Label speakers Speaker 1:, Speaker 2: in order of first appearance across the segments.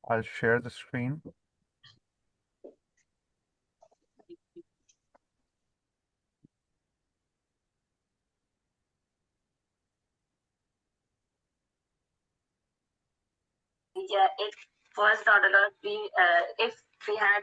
Speaker 1: I'll share the screen.
Speaker 2: Yeah, it was not allowed to be, if we had.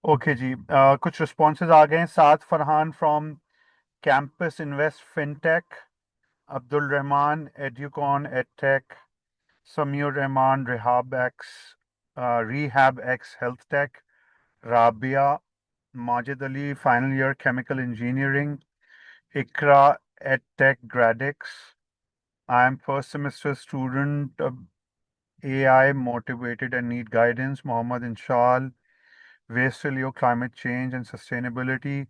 Speaker 1: Okay जी, कुछ responses आ गए हैं। Saad Farhan from campus invest fintech, Abdul Rahman Educon edtech, Samiur Rahman rehab X health tech, Rabia Majid Ali final year chemical engineering, Iqra edtech Gradix, I am first semester student, AI motivated and need guidance, Mohammed Inshal, Wastelio Climate Change and Sustainability,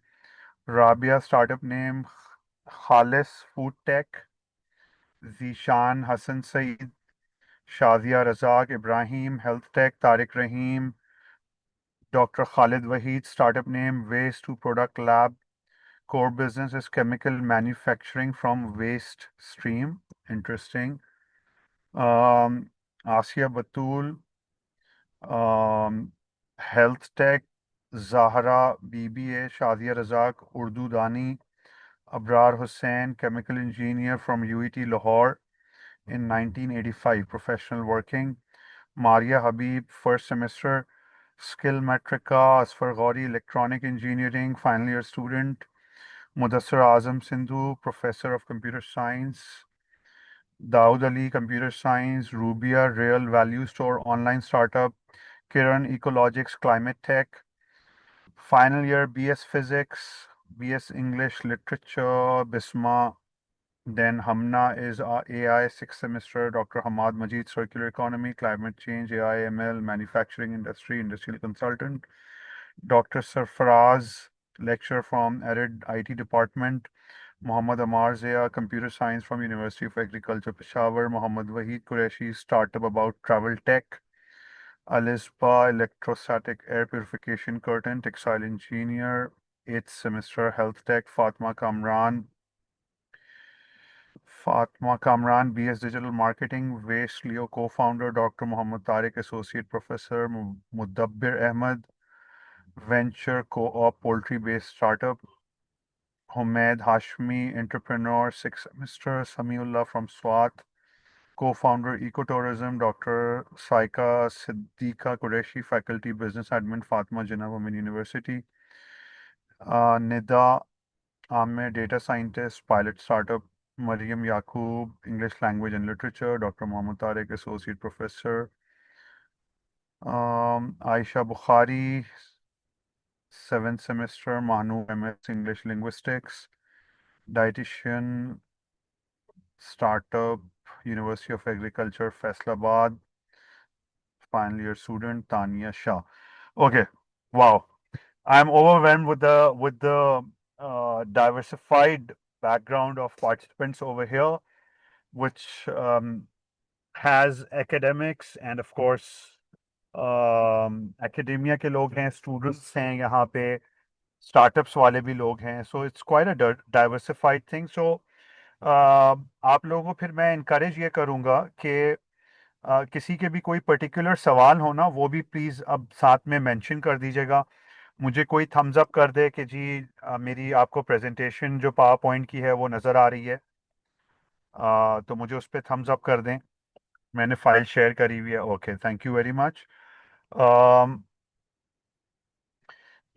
Speaker 1: Rabia startup name Khalis Food Tech, Zishan Hassan Saeed, Shazia Razak Ibrahim Health Tech, Tariq Rahim, Dr. Khalid Waheed startup name Waste to Product Lab, core business is chemical manufacturing from waste stream. Interesting. Asia Batul, health tech, Zahra BBA, Shadia Razzaq Urdu Dani, Abrar Hussain chemical engineer from UET Lahore in 1985, professional working, Maria Habib first semester, Skill Metrica, Asfar Ghauri electronic engineering final year student, Mudassar Azam Sindhu professor of computer science, Daud Ali computer science, Rubia real value store online startup, Kiran Ecologics Climate Tech, final year BS Physics, BS English Literature, Bisma. Then Hamna is AI sixth semester, Dr. Hamad Majid Circular Economy, Climate Change, AI ML, Manufacturing Industry, Industrial Consultant, Dr. Sarfaraz, lecturer from Arid IT Department, Muhammad Amar Zia, Computer Science from University of Agriculture, Peshawar, Muhammad Wahid Qureshi, startup about travel tech, Alispa, electrostatic air purification curtain, textile engineer, 8th semester, health tech, Fatma Kamran, BS Digital Marketing, Waste Leo co-founder, Dr. Muhammad Tariq, associate professor, Mudabbir Ahmed, venture co-op poultry-based startup, Humaid Hashmi, entrepreneur, 6th semester, Samiullah from SWAT, co-founder ecotourism, Dr. Saika Siddiqa Qureshi, faculty business admin, Fatma Jinnah Women University, Nida Ahmed, data scientist, pilot startup, Mariam Yaqub, English language and literature, Dr. Mohammad Tariq, associate professor, Aisha Bukhari, 7th semester, Manu MS English linguistics, dietitian, startup, University of Agriculture, Faisalabad, final year student, Tania Shah. Okay, wow. I'm overwhelmed with the diversified background of participants over here, which has academics and of course academia के लोग हैं, students हैं यहाँ पे, startups वाले भी लोग हैं. So it's quite a diversified thing. So आप लोगों को फिर मैं encourage ये करूँगा कि किसी के भी कोई पर्टिकुलर सवाल हो ना, वो भी प्लीज़ अब साथ में मेंशन कर दीजिएगा. मुझे कोई थम्स अप कर दे कि जी मेरी आपको प्रेजेंटेशन जो पावर पॉइंट की है वो नज़र आ रही है, तो मुझे उस पर थम्स अप कर दें. मैंने फाइल शेयर करी हुई है. Okay, thank you very much.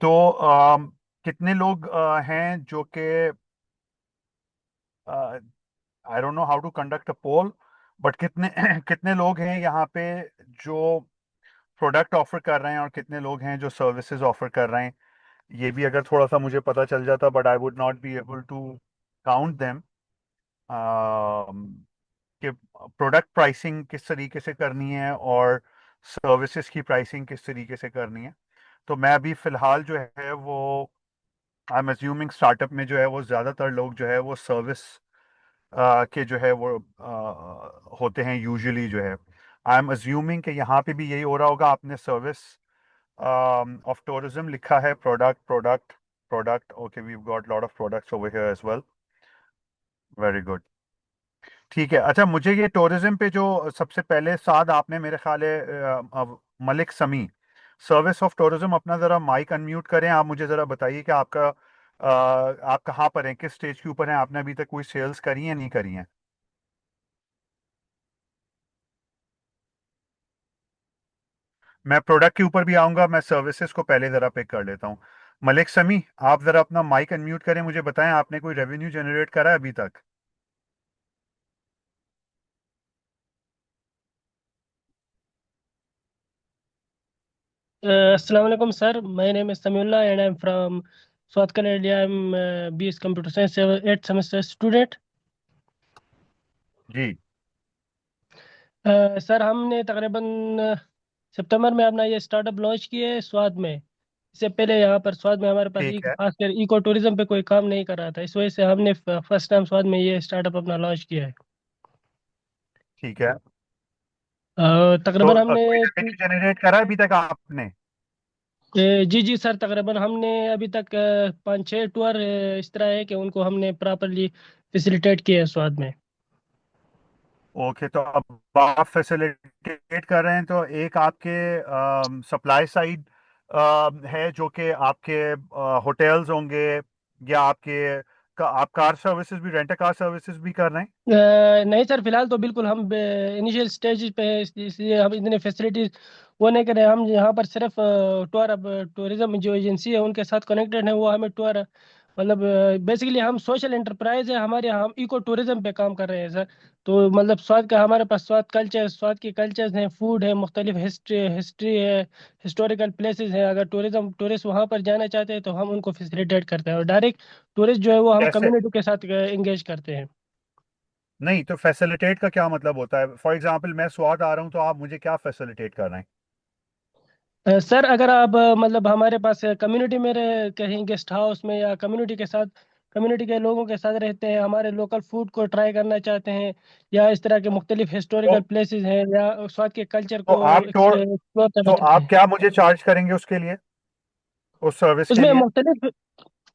Speaker 1: तो कितने लोग हैं जो कि I don't know how to conduct a poll, but कितने कितने लोग हैं यहाँ पे जो प्रोडक्ट ऑफर कर रहे हैं और कितने लोग हैं जो सर्विसेज ऑफर कर रहे हैं. ये भी अगर थोड़ा सा मुझे पता चल जाता, but I would not be able to count them, कि प्रोडक्ट प्राइसिंग किस तरीके से करनी है और सर्विसेज की प्राइसिंग किस तरीके से करनी है. तो मैं अभी फ़िलहाल जो है वो आई एम अज्यूमिंग स्टार्टअप में जो है वो ज़्यादातर लोग जो है वो सर्विस के जो है वो होते हैं यूजुअली जो है. आई एम अज्यूमिंग कि यहाँ पे भी यही हो रहा होगा. आपने सर्विस ऑफ टूरिज्म लिखा है, product product product. Okay, we've got a lot of products over here as well. Very good. ठीक है। अच्छा, मुझे ये टूरिज्म पे जो सबसे पहले साद आपने मेरे ख्याल है मलिक समी, सर्विस ऑफ टूरिज्म, अपना ज़रा माइक अनम्यूट करें। आप मुझे ज़रा बताइए कि आपका आप कहाँ पर हैं, किस स्टेज के ऊपर हैं, आपने अभी तक कोई सेल्स करी है नहीं करी हैं? मैं प्रोडक्ट के ऊपर भी आऊंगा, मैं सर्विसेज को पहले ज़रा पिक कर लेता हूँ। मलिक समी, आप ज़रा अपना माइक अनम्यूट करें, मुझे बताएं आपने कोई रेवेन्यू जनरेट करा है अभी तक?
Speaker 3: Assalamu alaikum, sir. My name is Samiullah and I'm from South Canada. I'm BS Computer Science 8th semester student.
Speaker 1: Ji.
Speaker 3: Sir हमने तकरीबन सितंबर में अपना ये स्टार्टअप लॉन्च किया है स्वाद में। इससे पहले यहाँ पर स्वाद में हमारे पास
Speaker 1: ठीक है।
Speaker 3: खासकर इको टूरिज्म पे कोई काम नहीं कर रहा था, इस वजह से हमने फर्स्ट टाइम स्वाद में ये स्टार्टअप अपना लॉन्च किया है।
Speaker 1: ठीक है। तो
Speaker 3: तकरीबन हमने
Speaker 1: कोई रेवेन्यू जनरेट करा है अभी तक आपने?
Speaker 3: जी जी सर, तकरीबन हमने अभी तक 5-6 टूर इस तरह है कि उनको हमने प्रॉपरली फैसिलिटेट किया है स्वाद में।
Speaker 1: ओके, तो अब आप फैसिलिटेट कर रहे हैं, तो एक आपके सप्लाई साइड है जो कि आपके होटल्स होंगे, या आप कार सर्विसेज भी, रेंट कार सर्विसेज भी कर रहे हैं?
Speaker 3: नहीं सर, फिलहाल तो बिल्कुल हम इनिशियल स्टेज पे है, इसलिए हम इतने फैसिलिटीज वो नहीं कर रहे हैं। हम यहाँ पर सिर्फ टूर, अब टूरिज्म जो एजेंसी है उनके साथ कनेक्टेड है, वो हमें टूर मतलब बेसिकली हम सोशल एंटरप्राइज है हमारे यहाँ, हम इको टूरिज्म पे काम कर रहे हैं सर। तो मतलब स्वाद का हमारे पास स्वाद कल्चर, स्वाद की कल्चर्स हैं, फूड है, मुख्तलिफ हिस्ट्री हिस्ट्री है, हिस्टोरिकल प्लेसेस हैं। अगर टूरिस्ट वहाँ पर जाना चाहते हैं तो हम उनको फैसिलिटेट करते हैं, और डायरेक्ट टूरिस्ट जो है वो हम
Speaker 1: कैसे?
Speaker 3: कम्युनिटी के साथ एंगेज करते हैं।
Speaker 1: नहीं, तो फैसिलिटेट का क्या मतलब होता है? फॉर एग्जांपल मैं स्वाद आ रहा हूँ, तो आप मुझे क्या फैसिलिटेट कर रहे हैं?
Speaker 3: सर अगर आप मतलब हमारे पास कम्युनिटी में कहीं गेस्ट हाउस में या कम्युनिटी के साथ, कम्युनिटी के लोगों के साथ रहते हैं, हमारे लोकल फूड को ट्राई करना चाहते हैं, या इस तरह के मुख्तलिफ हिस्टोरिकल
Speaker 1: तो
Speaker 3: प्लेसेस हैं, या स्वाद के कल्चर
Speaker 1: तो
Speaker 3: को
Speaker 1: आप टूर
Speaker 3: एक्सप्लोर करना
Speaker 1: तो
Speaker 3: चाहते
Speaker 1: आप
Speaker 3: हैं,
Speaker 1: क्या मुझे चार्ज करेंगे उसके लिए, उस सर्विस के
Speaker 3: उसमें
Speaker 1: लिए?
Speaker 3: मुख्तलिफ,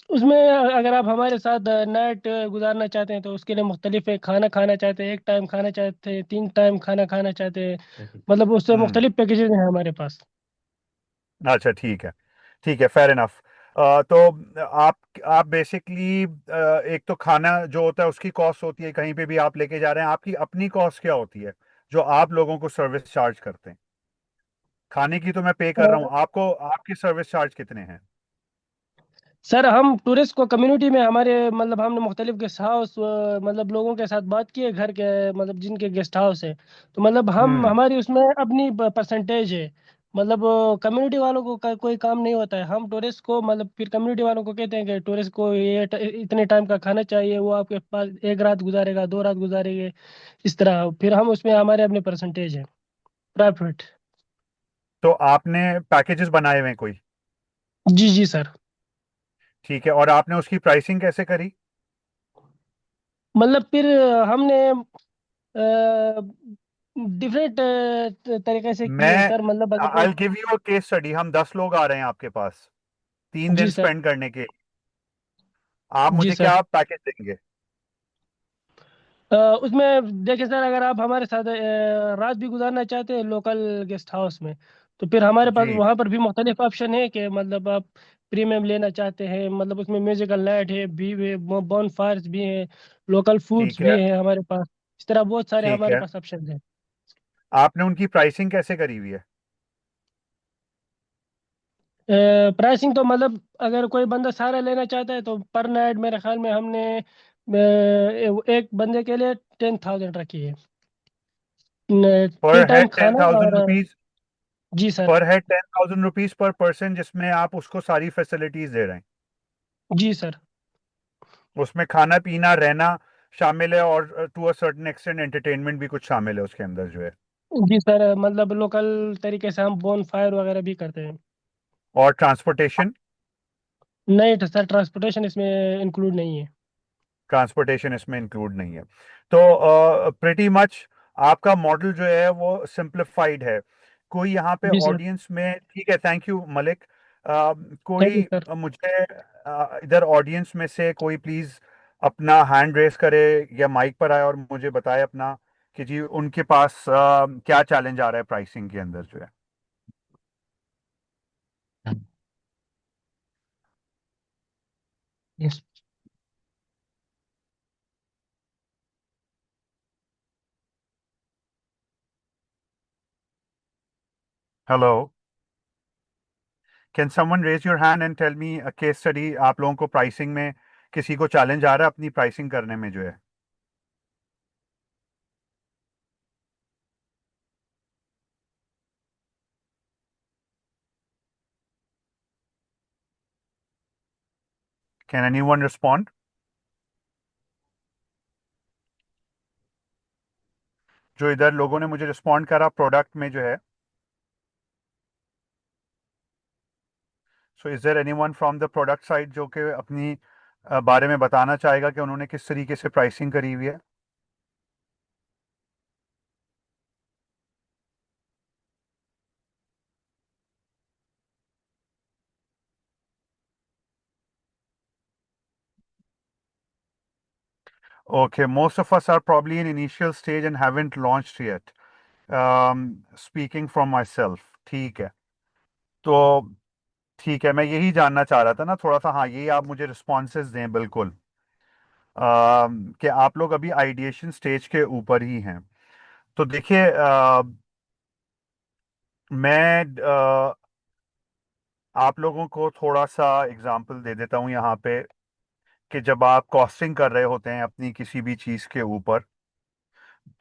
Speaker 3: उसमें अगर आप हमारे साथ नाइट गुजारना चाहते हैं तो उसके लिए मुख्तलिफ है, खाना खाना चाहते हैं, एक टाइम खाना चाहते हैं, 3 टाइम खाना खाना चाहते हैं, मतलब उससे
Speaker 1: हम्म।
Speaker 3: मुख्तलिफ पैकेजेस हैं हमारे पास।
Speaker 1: अच्छा, ठीक है। ठीक है, फेयर इनफ। तो आप बेसिकली, एक तो खाना जो होता है उसकी कॉस्ट होती है, कहीं पे भी आप लेके जा रहे हैं, आपकी अपनी कॉस्ट क्या होती है जो आप लोगों को सर्विस चार्ज करते हैं? खाने की तो मैं पे कर रहा हूँ, आपको आपकी सर्विस चार्ज कितने हैं?
Speaker 3: सर हम टूरिस्ट को कम्युनिटी में हमारे मतलब हमने मुख्तलिफ गेस्ट हाउस मतलब लोगों के साथ बात की है, घर के मतलब जिनके गेस्ट हाउस है, तो मतलब हम
Speaker 1: हम्म।
Speaker 3: हमारी उसमें अपनी परसेंटेज है। मतलब कम्युनिटी वालों को कोई काम नहीं होता है, हम टूरिस्ट को मतलब फिर कम्युनिटी वालों को कहते हैं कि टूरिस्ट को ये इतने टाइम का खाना चाहिए, वो आपके पास एक रात गुजारेगा, 2 रात गुजारेंगे, इस तरह फिर हम उसमें हमारे अपने परसेंटेज है, प्रॉफिट।
Speaker 1: तो आपने पैकेजेस बनाए हुए हैं कोई?
Speaker 3: जी जी सर।
Speaker 1: ठीक है, और आपने उसकी प्राइसिंग कैसे करी?
Speaker 3: मतलब फिर हमने डिफरेंट तरीके से
Speaker 1: मैं
Speaker 3: किए सर, मतलब अगर कोई।
Speaker 1: आई give you a case study. हम 10 लोग आ रहे हैं आपके पास, 3 दिन
Speaker 3: जी सर।
Speaker 1: स्पेंड करने के। आप
Speaker 3: जी
Speaker 1: मुझे
Speaker 3: सर।
Speaker 1: क्या पैकेज देंगे?
Speaker 3: उसमें देखिए सर, अगर आप हमारे साथ रात भी गुजारना चाहते हैं लोकल गेस्ट हाउस में, तो फिर हमारे पास
Speaker 1: जी।
Speaker 3: वहाँ पर भी मुख्तलिफ ऑप्शन है कि मतलब आप प्रीमियम लेना चाहते हैं, मतलब उसमें म्यूजिकल नाइट है भी, बॉन फायर्स भी हैं, लोकल फूड्स
Speaker 1: ठीक
Speaker 3: भी
Speaker 1: है।
Speaker 3: हैं हमारे पास, इस तरह बहुत सारे
Speaker 1: ठीक
Speaker 3: हमारे
Speaker 1: है,
Speaker 3: पास ऑप्शन हैं।
Speaker 1: आपने उनकी प्राइसिंग कैसे करी हुई है?
Speaker 3: प्राइसिंग तो मतलब अगर कोई बंदा सारा लेना चाहता है तो पर नाइट मेरे ख्याल में हमने एक बंदे के लिए 10,000 रखी है,
Speaker 1: पर
Speaker 3: 3 टाइम
Speaker 1: हेड टेन
Speaker 3: खाना
Speaker 1: थाउजेंड
Speaker 3: और।
Speaker 1: रुपीज
Speaker 3: जी sir.
Speaker 1: Per head 10,000 rupees per person, जिसमें आप उसको सारी फैसिलिटीज दे रहे हैं।
Speaker 3: जी सर।
Speaker 1: उसमें खाना पीना रहना शामिल है, और to a certain extent entertainment भी कुछ शामिल है उसके अंदर जो है।
Speaker 3: जी सर, मतलब लोकल तरीके से हम बोन फायर वगैरह भी करते हैं।
Speaker 1: और ट्रांसपोर्टेशन?
Speaker 3: नहीं तो सर, ट्रांसपोर्टेशन इसमें इंक्लूड नहीं है।
Speaker 1: ट्रांसपोर्टेशन इसमें इंक्लूड नहीं है। तो प्रिटी मच आपका मॉडल जो है वो सिंप्लीफाइड है। कोई यहाँ पे
Speaker 3: जी सर।
Speaker 1: ऑडियंस में, ठीक है, thank you Malik.
Speaker 3: Thank you
Speaker 1: कोई
Speaker 3: सर।
Speaker 1: मुझे इधर ऑडियंस में से कोई प्लीज अपना हैंड रेस करे या माइक पर आए और मुझे बताए अपना कि जी उनके पास क्या चैलेंज आ रहा है प्राइसिंग के अंदर जो है।
Speaker 3: Yes.
Speaker 1: Hello, can someone raise your hand and tell me a case study, आप लोगों को प्राइसिंग में किसी को चैलेंज आ रहा है अपनी प्राइसिंग करने में जो है। Can anyone respond? जो इधर लोगों ने मुझे रिस्पॉन्ड करा प्रोडक्ट में जो है, so is there anyone from the product side जो कि अपनी बारे में बताना चाहेगा कि उन्होंने किस तरीके से प्राइसिंग करी हुई है। Okay, most of us are probably in initial stage and haven't launched yet. Speaking from myself, ठीक है। तो ठीक है, मैं यही जानना चाह रहा था ना थोड़ा सा, हाँ यही आप मुझे रिस्पॉन्सेज दें बिल्कुल। कि आप लोग अभी आइडिएशन स्टेज के ऊपर ही हैं। तो देखिए, मैं आप लोगों को थोड़ा सा एग्जांपल दे देता हूँ यहाँ पे कि जब आप कॉस्टिंग कर रहे होते हैं अपनी किसी भी चीज़ के ऊपर,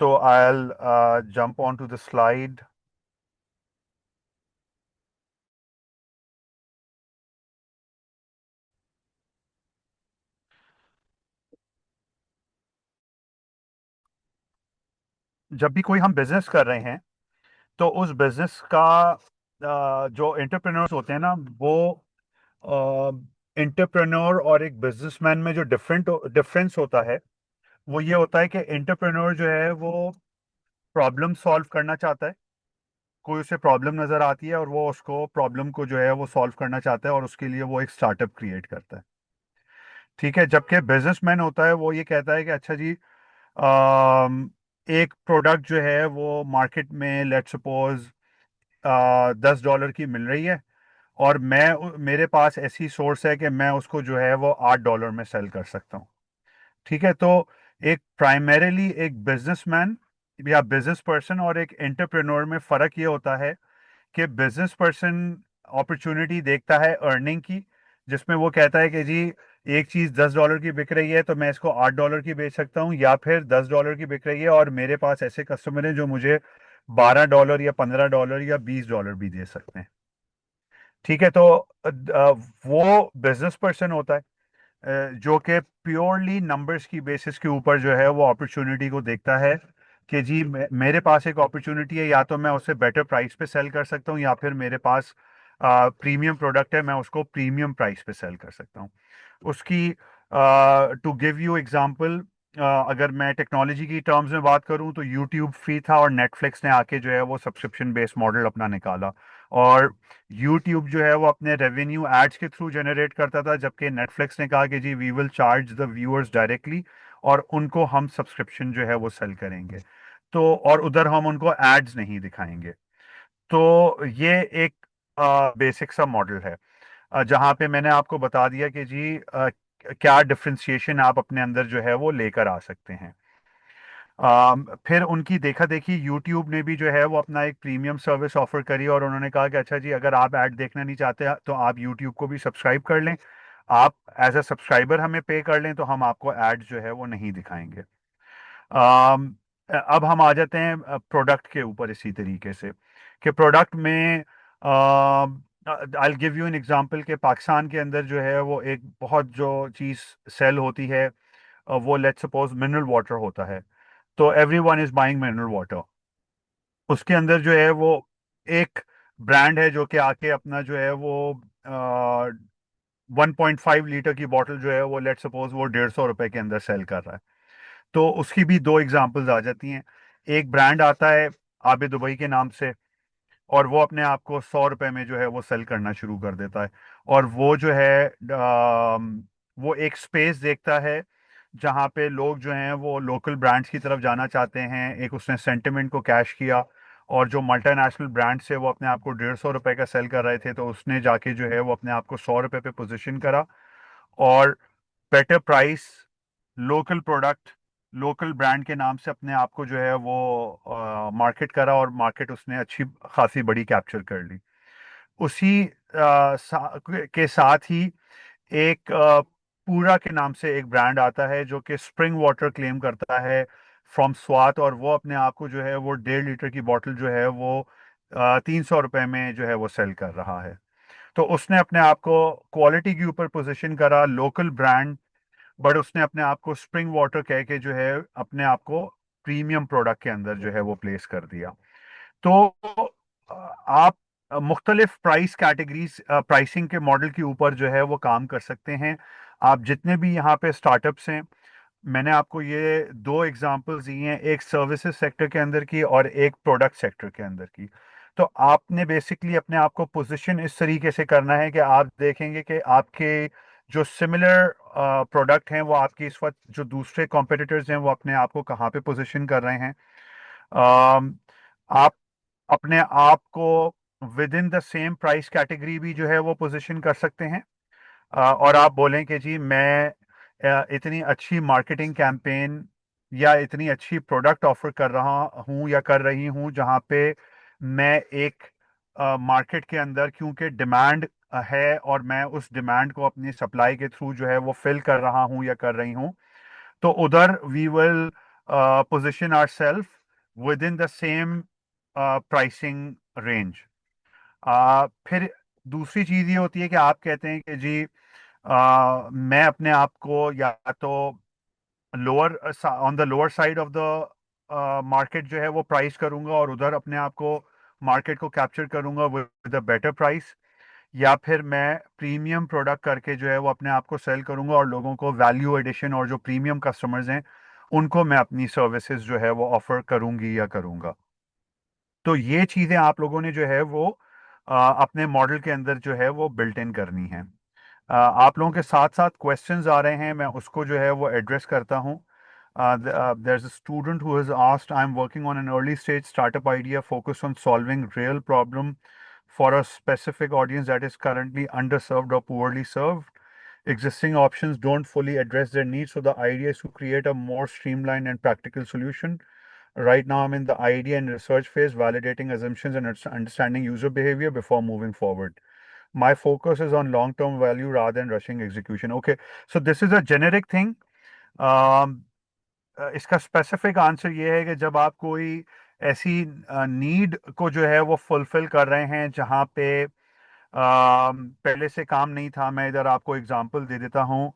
Speaker 1: तो I jump on to the slide. जब भी कोई हम बिजनेस कर रहे हैं तो उस बिजनेस का जो एंटरप्रेन्योर्स होते हैं ना, वो एंटरप्रेन्योर और एक बिजनेसमैन में जो डिफरेंस होता है वो ये होता है कि एंटरप्रेन्योर जो है वो प्रॉब्लम सॉल्व करना चाहता है। कोई उसे प्रॉब्लम नजर आती है और वो उसको प्रॉब्लम को जो है वो सॉल्व करना चाहता है और उसके लिए वो एक स्टार्टअप क्रिएट करता है। ठीक है, जबकि बिजनेसमैन होता है वो ये कहता है कि अच्छा जी, एक प्रोडक्ट जो है वो मार्केट में लेट सपोज $10 की मिल रही है और मेरे पास ऐसी सोर्स है कि मैं उसको जो है वो $8 में सेल कर सकता हूँ। ठीक है, तो एक प्राइमरीली एक बिजनेसमैन या बिजनेस पर्सन और एक एंटरप्रेन्योर में फर्क ये होता है कि बिजनेस पर्सन अपॉर्चुनिटी देखता है अर्निंग की, जिसमें वो कहता है कि जी एक चीज $10 की बिक रही है तो मैं इसको $8 की बेच सकता हूँ, या फिर $10 की बिक रही है और मेरे पास ऐसे कस्टमर हैं जो मुझे $12 या $15 या $20 भी दे सकते हैं। ठीक है, तो वो बिजनेस पर्सन होता है जो कि प्योरली नंबर्स की बेसिस के ऊपर जो है वो अपॉर्चुनिटी को देखता है कि जी मेरे पास एक अपॉर्चुनिटी है, या तो मैं उसे बेटर प्राइस पे सेल कर सकता हूँ या फिर मेरे पास प्रीमियम प्रोडक्ट है मैं उसको प्रीमियम प्राइस पे सेल कर सकता हूँ। उसकी टू गिव यू एग्जांपल, अगर मैं टेक्नोलॉजी की टर्म्स में बात करूं तो यूट्यूब फ्री था और नेटफ्लिक्स ने आके जो है वो सब्सक्रिप्शन बेस्ड मॉडल अपना निकाला। और यूट्यूब जो है वो अपने रेवेन्यू एड्स के थ्रू जनरेट करता था, जबकि नेटफ्लिक्स ने कहा कि जी we will charge the viewers directly और उनको हम सब्सक्रिप्शन जो है वो सेल करेंगे। तो और उधर हम उनको एड्स नहीं दिखाएंगे। तो ये एक बेसिक सा मॉडल है जहाँ पे मैंने आपको बता दिया कि जी क्या डिफरेंशिएशन आप अपने अंदर जो है वो लेकर आ सकते हैं। फिर उनकी देखा देखी यूट्यूब ने भी जो है वो अपना एक प्रीमियम सर्विस ऑफर करी और उन्होंने कहा कि अच्छा जी अगर आप ऐड देखना नहीं चाहते तो आप यूट्यूब को भी सब्सक्राइब कर लें, आप एज अ सब्सक्राइबर हमें पे कर लें तो हम आपको ऐड जो है वो नहीं दिखाएंगे। अब हम आ जाते हैं प्रोडक्ट के ऊपर इसी तरीके से कि प्रोडक्ट में आई गिव यू एन एग्जांपल कि पाकिस्तान के अंदर जो है वो एक बहुत जो चीज़ सेल होती है वो लेट्स सपोज मिनरल वाटर होता है। तो every one is buying mineral water. उसके अंदर जो है वो एक ब्रांड है जो कि आके अपना जो है वो 1.5 लीटर की बॉटल जो है वो लेट सपोज वो ₹150 के अंदर सेल कर रहा है। तो उसकी भी दो एग्जांपल्स आ जाती हैं। एक ब्रांड आता है आबे दुबई के नाम से, और वो अपने आप को 100 रुपए में जो है वो सेल करना शुरू कर देता है। और वो जो है वो एक स्पेस देखता है जहाँ पे लोग जो हैं वो लोकल ब्रांड्स की तरफ जाना चाहते हैं। एक उसने सेंटिमेंट को कैश किया, और जो मल्टीनेशनल ब्रांड्स से वो अपने आप को 150 रुपए का सेल कर रहे थे, तो उसने जाके जो है वो अपने आप को 100 रुपए पे पोजीशन करा, और better price, local product, local brand के नाम से अपने आप को जो है वो मार्केट करा, और मार्केट उसने अच्छी खासी बड़ी कैप्चर कर ली। उसी के साथ ही एक पूरा के नाम से एक ब्रांड आता है जो कि स्प्रिंग वाटर क्लेम करता है फ्रॉम स्वात, और वो अपने आप को जो है वो 1.5 लीटर की बोतल जो है वो 300 रुपए में जो है वो सेल कर रहा है। तो उसने अपने आप को क्वालिटी के ऊपर पोजीशन करा, लोकल ब्रांड, बट उसने अपने आप को स्प्रिंग वाटर कह के जो है अपने आप को प्रीमियम प्रोडक्ट के अंदर जो है वो प्लेस कर दिया। तो आप मुख्तलिफ प्राइस कैटेगरीज, प्राइसिंग के मॉडल के ऊपर जो है वो काम कर सकते हैं। आप जितने भी यहाँ पे स्टार्टअप्स हैं, मैंने आपको ये दो एग्जांपल्स दी हैं, एक सर्विसेज सेक्टर के अंदर की और एक प्रोडक्ट सेक्टर के अंदर की। तो आपने बेसिकली अपने आप को पोजीशन इस तरीके से करना है कि आप देखेंगे कि आपके जो सिमिलर प्रोडक्ट हैं वो आपके इस वक्त जो दूसरे कॉम्पिटिटर्स हैं वो अपने आप को कहाँ पे पोजीशन कर रहे हैं। आप अपने आप को with in the same price category भी जो है वो पोजीशन कर सकते हैं। और आप बोलें कि जी मैं इतनी अच्छी मार्केटिंग कैंपेन या इतनी अच्छी प्रोडक्ट ऑफर कर रहा हूँ या कर रही हूँ जहाँ पे मैं एक मार्केट के अंदर, क्योंकि डिमांड है और मैं उस डिमांड को अपनी सप्लाई के थ्रू जो है वो फिल कर रहा हूँ या कर रही हूँ, तो उधर we will position ourself within the same pricing range. फिर दूसरी चीज़ ये होती है कि आप कहते हैं कि जी मैं अपने आप को या तो lower on the lower side of the market जो है वो प्राइस करूंगा, और उधर अपने आप को मार्केट को कैप्चर करूंगा विद अ बेटर प्राइस, या फिर मैं प्रीमियम प्रोडक्ट करके जो है वो अपने आप को सेल करूंगा और लोगों को वैल्यू एडिशन, और जो प्रीमियम कस्टमर्स हैं उनको मैं अपनी सर्विसेज जो है वो ऑफर करूंगी या करूंगा। तो ये चीज़ें आप लोगों ने जो है वो अपने मॉडल के अंदर जो है वो बिल्ट इन करनी है। आप लोगों के साथ साथ क्वेश्चंस आ रहे हैं, मैं उसको जो है वो एड्रेस करता हूँ। there's a student who has asked, I'm working on an early stage startup idea focused on solving real problem for a specific audience that is currently underserved or poorly served. Existing options don't fully address their needs, so the idea is to create a more streamlined and practical solution. Right now, I'm in the idea and research phase, validating assumptions and understanding user behavior before moving forward. My focus is on long-term value rather than rushing execution. Okay, so this is a generic thing. Um, इसका specific answer ये है कि जब आप कोई ऐसी need को जो है वो फुलफिल कर रहे हैं जहाँ पे पहले से काम नहीं था। मैं इधर आपको एग्जांपल दे देता हूँ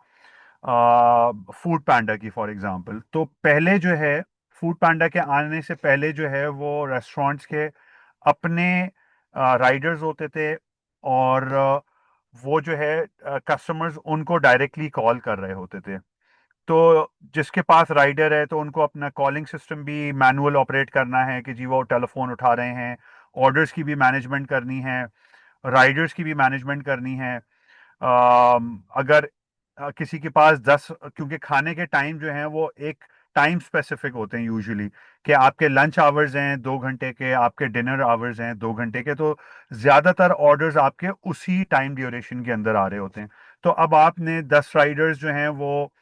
Speaker 1: फूड पैंडा की, फॉर एग्जांपल। तो पहले जो है फूड पैंडा के आने से पहले जो है वो रेस्टोरेंट्स के अपने राइडर्स होते थे, और वो जो है कस्टमर्स उनको डायरेक्टली कॉल कर रहे होते थे। तो जिसके पास राइडर है तो उनको अपना कॉलिंग सिस्टम भी मैनुअल ऑपरेट करना है कि जी वो टेलीफोन उठा रहे हैं, ऑर्डर्स की भी मैनेजमेंट करनी है, राइडर्स की भी मैनेजमेंट करनी है। अगर किसी के पास 10, क्योंकि खाने के टाइम जो हैं वो एक टाइम स्पेसिफिक होते हैं यूजुअली, कि आपके लंच आवर्स हैं 2 घंटे के, आपके डिनर आवर्स हैं 2 घंटे के, तो ज़्यादातर ऑर्डर्स आपके उसी टाइम ड्यूरेशन के अंदर आ रहे होते हैं। तो अब आपने 10 राइडर्स जो हैं वो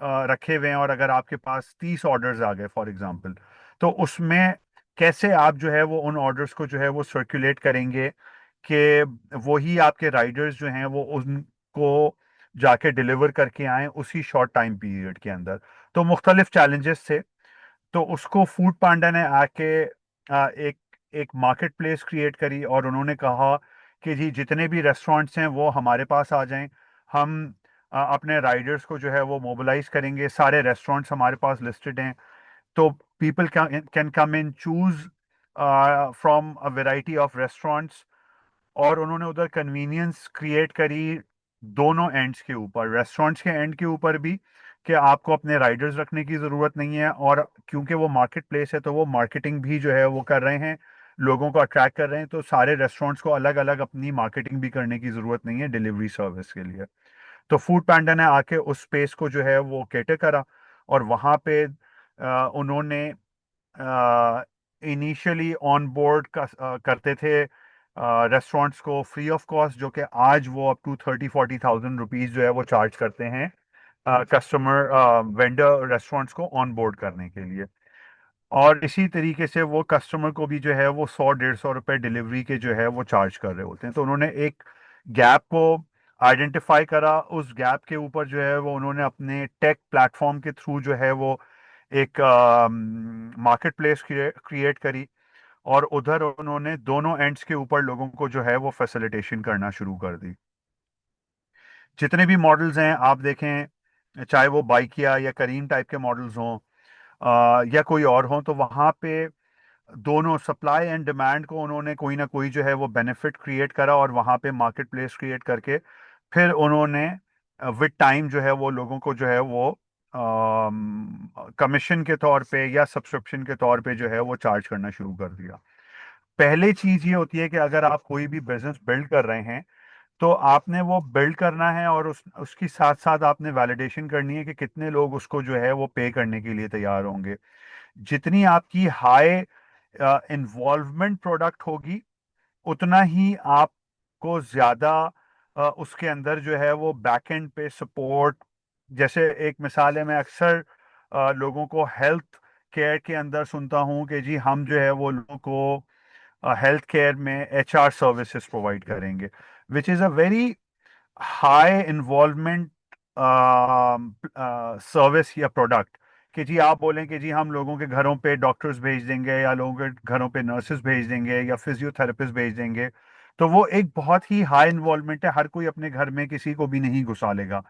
Speaker 1: रखे हुए हैं, और अगर आपके पास 30 ऑर्डर्स आ गए फॉर एग्जांपल, तो उसमें कैसे आप जो है वो उन ऑर्डर्स को जो है वो सर्कुलेट करेंगे कि वही आपके राइडर्स जो हैं वो उनको जाके डिलीवर करके आए उसी शॉर्ट टाइम पीरियड के अंदर। तो मुख्तलिफ चैलेंजेस थे। तो उसको फूड पांडा ने आके एक एक मार्केट प्लेस क्रिएट करी, और उन्होंने कहा कि जी जितने भी रेस्टोरेंट्स हैं वो हमारे पास आ जाएं, हम अपने राइडर्स को जो है वो मोबिलाइज करेंगे, सारे रेस्टोरेंट्स हमारे पास लिस्टेड हैं, तो people can come in choose from a variety of restaurants. और उन्होंने उधर कन्वीनियंस क्रिएट करी दोनों एंड्स के ऊपर, रेस्टोरेंट्स के एंड के ऊपर भी, कि आपको अपने राइडर्स रखने की ज़रूरत नहीं है, और क्योंकि वो मार्केट प्लेस है तो वो मार्केटिंग भी जो है वो कर रहे हैं लोगों को अट्रैक्ट कर रहे हैं, तो सारे रेस्टोरेंट्स को अलग अलग अपनी मार्केटिंग भी करने की ज़रूरत नहीं है डिलीवरी सर्विस के लिए। तो फूड पैंडा ने आके उस स्पेस को जो है वो कैटर करा, और वहाँ पे उन्होंने इनिशियली ऑन बोर्ड करते थे रेस्टोरेंट्स को फ्री ऑफ कॉस्ट, जो कि आज वो अप टू 30-40 थाउजेंड रुपीज जो है वो चार्ज करते हैं कस्टमर वेंडर रेस्टोरेंट्स को ऑन बोर्ड करने के लिए। और इसी तरीके से वो कस्टमर को भी जो है वो 100-150 रुपए डिलीवरी के जो है वो चार्ज कर रहे होते हैं। तो उन्होंने एक गैप को आइडेंटिफाई करा, उस गैप के ऊपर जो है वो उन्होंने अपने टेक प्लेटफॉर्म के थ्रू जो है वो एक मार्केट प्लेस क्रिएट करी, और उधर उन्होंने दोनों एंड्स के ऊपर लोगों को जो है वो फैसिलिटेशन करना शुरू कर दी। जितने भी मॉडल्स हैं आप देखें, चाहे वो बाइकिया या करीम टाइप के मॉडल्स हों या कोई और हों, तो वहाँ पे दोनों सप्लाई एंड डिमांड को उन्होंने कोई ना कोई जो है वो बेनिफिट क्रिएट करा, और वहाँ पे मार्केट प्लेस क्रिएट करके फिर उन्होंने विद टाइम जो है वो लोगों को जो है वो कमीशन के तौर पे या सब्सक्रिप्शन के तौर पे जो है वो चार्ज करना शुरू कर दिया। पहले चीज ये होती है कि अगर आप कोई भी बिजनेस बिल्ड कर रहे हैं, तो आपने वो बिल्ड करना है, और उसकी साथ साथ आपने वैलिडेशन करनी है कि कितने लोग उसको जो है वो पे करने के लिए तैयार होंगे। जितनी आपकी हाई इन्वॉल्वमेंट प्रोडक्ट होगी, उतना ही आपको ज्यादा उसके अंदर जो है वो बैक एंड पे सपोर्ट। जैसे एक मिसाल है, मैं अक्सर लोगों को हेल्थ केयर के अंदर सुनता हूँ कि जी हम जो है वो लोगों को हेल्थ केयर में एचआर सर्विसेज प्रोवाइड करेंगे, which is a very high involvement service या प्रोडक्ट। कि जी आप बोलें कि जी हम लोगों के घरों पे डॉक्टर्स भेज देंगे, या लोगों के घरों पे नर्सेज भेज देंगे, या फिजियोथेरेपिस्ट भेज देंगे, तो वो एक बहुत ही हाई इन्वॉल्वमेंट है, हर कोई अपने घर में किसी को भी नहीं घुसा लेगा।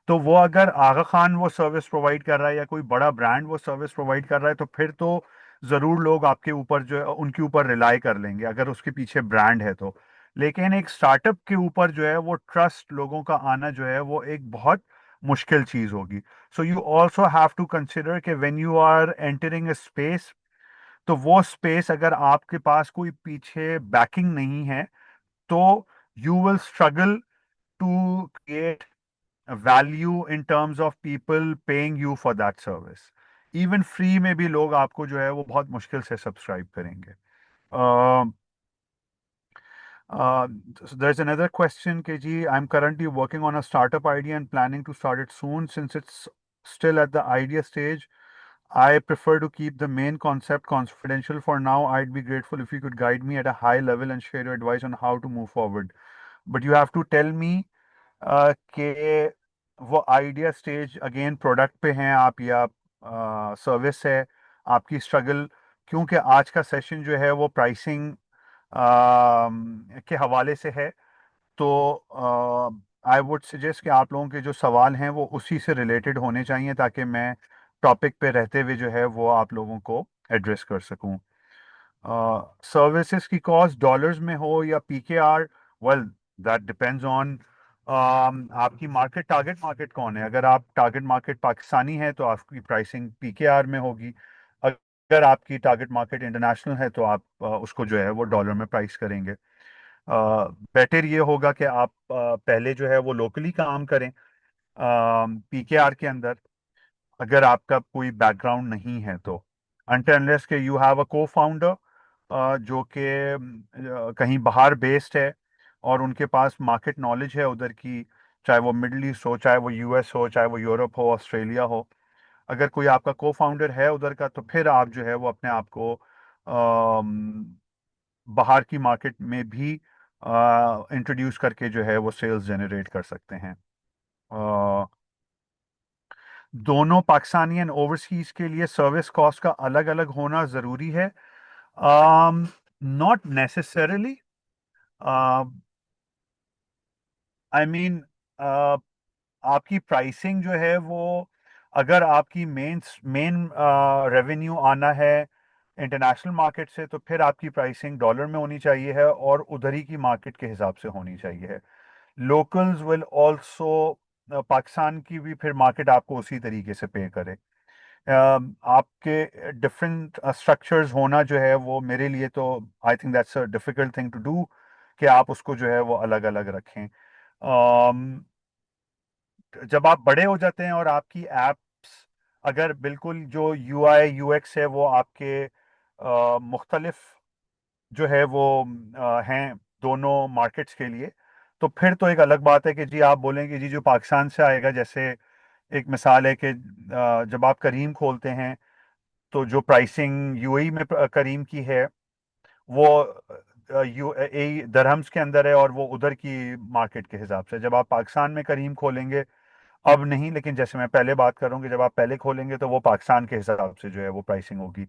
Speaker 1: तो वो अगर आगा खान वो सर्विस प्रोवाइड कर रहा है, या कोई बड़ा ब्रांड वो सर्विस प्रोवाइड कर रहा है, तो फिर तो ज़रूर लोग आपके ऊपर जो है उनके ऊपर रिलाई कर लेंगे, अगर उसके पीछे ब्रांड है तो। लेकिन एक स्टार्टअप के ऊपर जो है वो ट्रस्ट लोगों का आना जो है वो एक बहुत मुश्किल चीज़ होगी। So you also have to consider कि when you are entering a space, तो वो स्पेस अगर आपके पास कोई पीछे बैकिंग नहीं है, तो you will struggle to create value in terms of people paying you for that service. Even free में भी लोग आपको जो है वो बहुत मुश्किल से सब्सक्राइब करेंगे। So there's another question, KG. I'm currently working on a startup idea and planning to start it soon. Since it's still at the idea stage, I prefer to keep the main concept confidential for now. I'd be grateful if you could guide me at a high level and share your advice on how to move forward. But you have to tell me कि वो idea stage again product पे हैं आप, या service है आपकी struggle. क्योंकि आज का सेशन जो है वो प्राइसिंग के हवाले से है, तो आई वुड सजेस्ट कि आप लोगों के जो सवाल हैं वो उसी से रिलेटेड होने चाहिए, ताकि मैं टॉपिक पे रहते हुए जो है वो आप लोगों को एड्रेस कर सकूं। सर्विसेज की कॉस्ट डॉलर्स में हो या PKR, well that depends on आपकी मार्केट, टारगेट मार्केट कौन है। अगर आप टारगेट मार्केट पाकिस्तानी है तो आपकी प्राइसिंग पीकेआर में होगी। अगर आपकी टारगेट मार्केट इंटरनेशनल है तो आप उसको जो है वो डॉलर में प्राइस करेंगे। बेटर ये होगा कि आप पहले जो है वो लोकली काम करें पीकेआर के अंदर, अगर आपका कोई बैकग्राउंड नहीं है तो। अनटिल अनलेस के यू हैव अ को फाउंडर जो कि कहीं बाहर बेस्ड है, और उनके पास मार्केट नॉलेज है उधर की, चाहे वो मिडल ईस्ट हो, चाहे वो यूएस हो, चाहे वो यूरोप हो, ऑस्ट्रेलिया हो। अगर कोई आपका को फाउंडर है उधर का, तो फिर आप जो है वो अपने आप को बाहर की मार्केट में भी इंट्रोड्यूस करके जो है वो सेल्स जनरेट कर सकते हैं। दोनों पाकिस्तानी एंड ओवरसीज के लिए सर्विस कॉस्ट का अलग अलग होना ज़रूरी है? Not necessarily. आई मीन आपकी प्राइसिंग जो है वो, अगर आपकी मेन मेन रेवेन्यू आना है इंटरनेशनल मार्केट से, तो फिर आपकी प्राइसिंग डॉलर में होनी चाहिए है, और उधर ही की मार्केट के हिसाब से होनी चाहिए है। लोकल्स विल ऑल्सो, पाकिस्तान की भी फिर मार्केट आपको उसी तरीके से पे करे। आपके डिफरेंट स्ट्रक्चर्स होना जो है वो मेरे लिए तो I think that's a difficult thing to do, कि आप उसको जो है वो अलग अलग रखें। जब आप बड़े हो जाते हैं और आपकी एप्स अगर बिल्कुल जो यूआई यूएक्स है वो आपके मुख्तलिफ जो है वो हैं दोनों मार्केट्स के लिए, तो फिर तो एक अलग बात है कि जी आप बोलेंगे जी जो पाकिस्तान से आएगा, जैसे एक मिसाल है कि जब आप करीम खोलते हैं तो जो प्राइसिंग यूएई में करीम की है वो यूएई दरहम्स के अंदर है और वो उधर की मार्केट के हिसाब से। जब आप पाकिस्तान में करीम खोलेंगे, अब नहीं लेकिन जैसे मैं पहले बात करूंगी, जब आप पहले खोलेंगे तो वो पाकिस्तान के हिसाब से जो है वो प्राइसिंग होगी।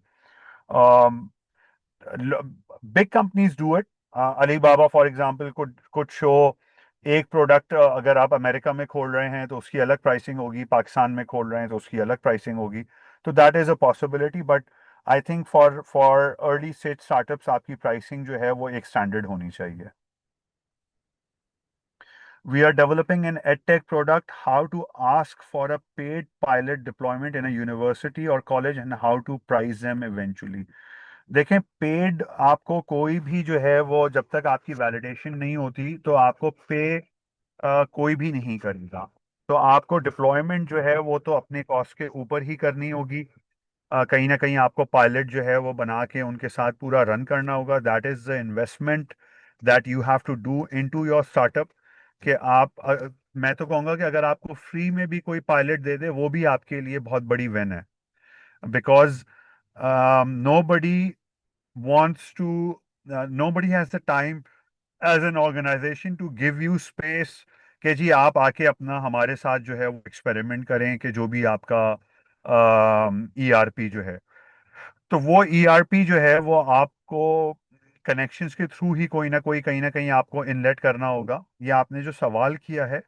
Speaker 1: Big companies do it. Alibaba for example could show एक प्रोडक्ट अगर आप अमेरिका में खोल रहे हैं तो उसकी अलग प्राइसिंग होगी, पाकिस्तान में खोल रहे हैं तो उसकी अलग प्राइसिंग होगी। तो that is a possibility, but I think for for early stage startups आपकी प्राइसिंग जो है वो एक स्टैंडर्ड होनी चाहिए। We are developing an edtech product, how to ask for a paid pilot deployment in a university or college and how to price them eventually. देखें, paid आपको कोई भी जो है वो जब तक आपकी वैलिडेशन नहीं होती तो आपको पे कोई भी नहीं करेगा। तो आपको डिप्लॉयमेंट जो है वो तो अपने कॉस्ट के ऊपर ही करनी होगी। कहीं ना कहीं आपको पायलट जो है वो बना के उनके साथ पूरा रन करना होगा। That is the investment that you have to do into your startup. कि आप मैं तो कहूँगा कि अगर आपको फ्री में भी कोई पायलट दे दे वो भी आपके लिए बहुत बड़ी विन है, because nobody wants to nobody has the time as an organization to give you space कि जी आप आके अपना हमारे साथ जो है वो एक्सपेरिमेंट करें कि जो भी आपका ईआरपी जो है, तो वो ईआरपी जो है वो आपको कनेक्शंस के थ्रू ही कोई ना कोई कहीं ना कहीं आपको इनलेट करना होगा। ये आपने जो सवाल किया है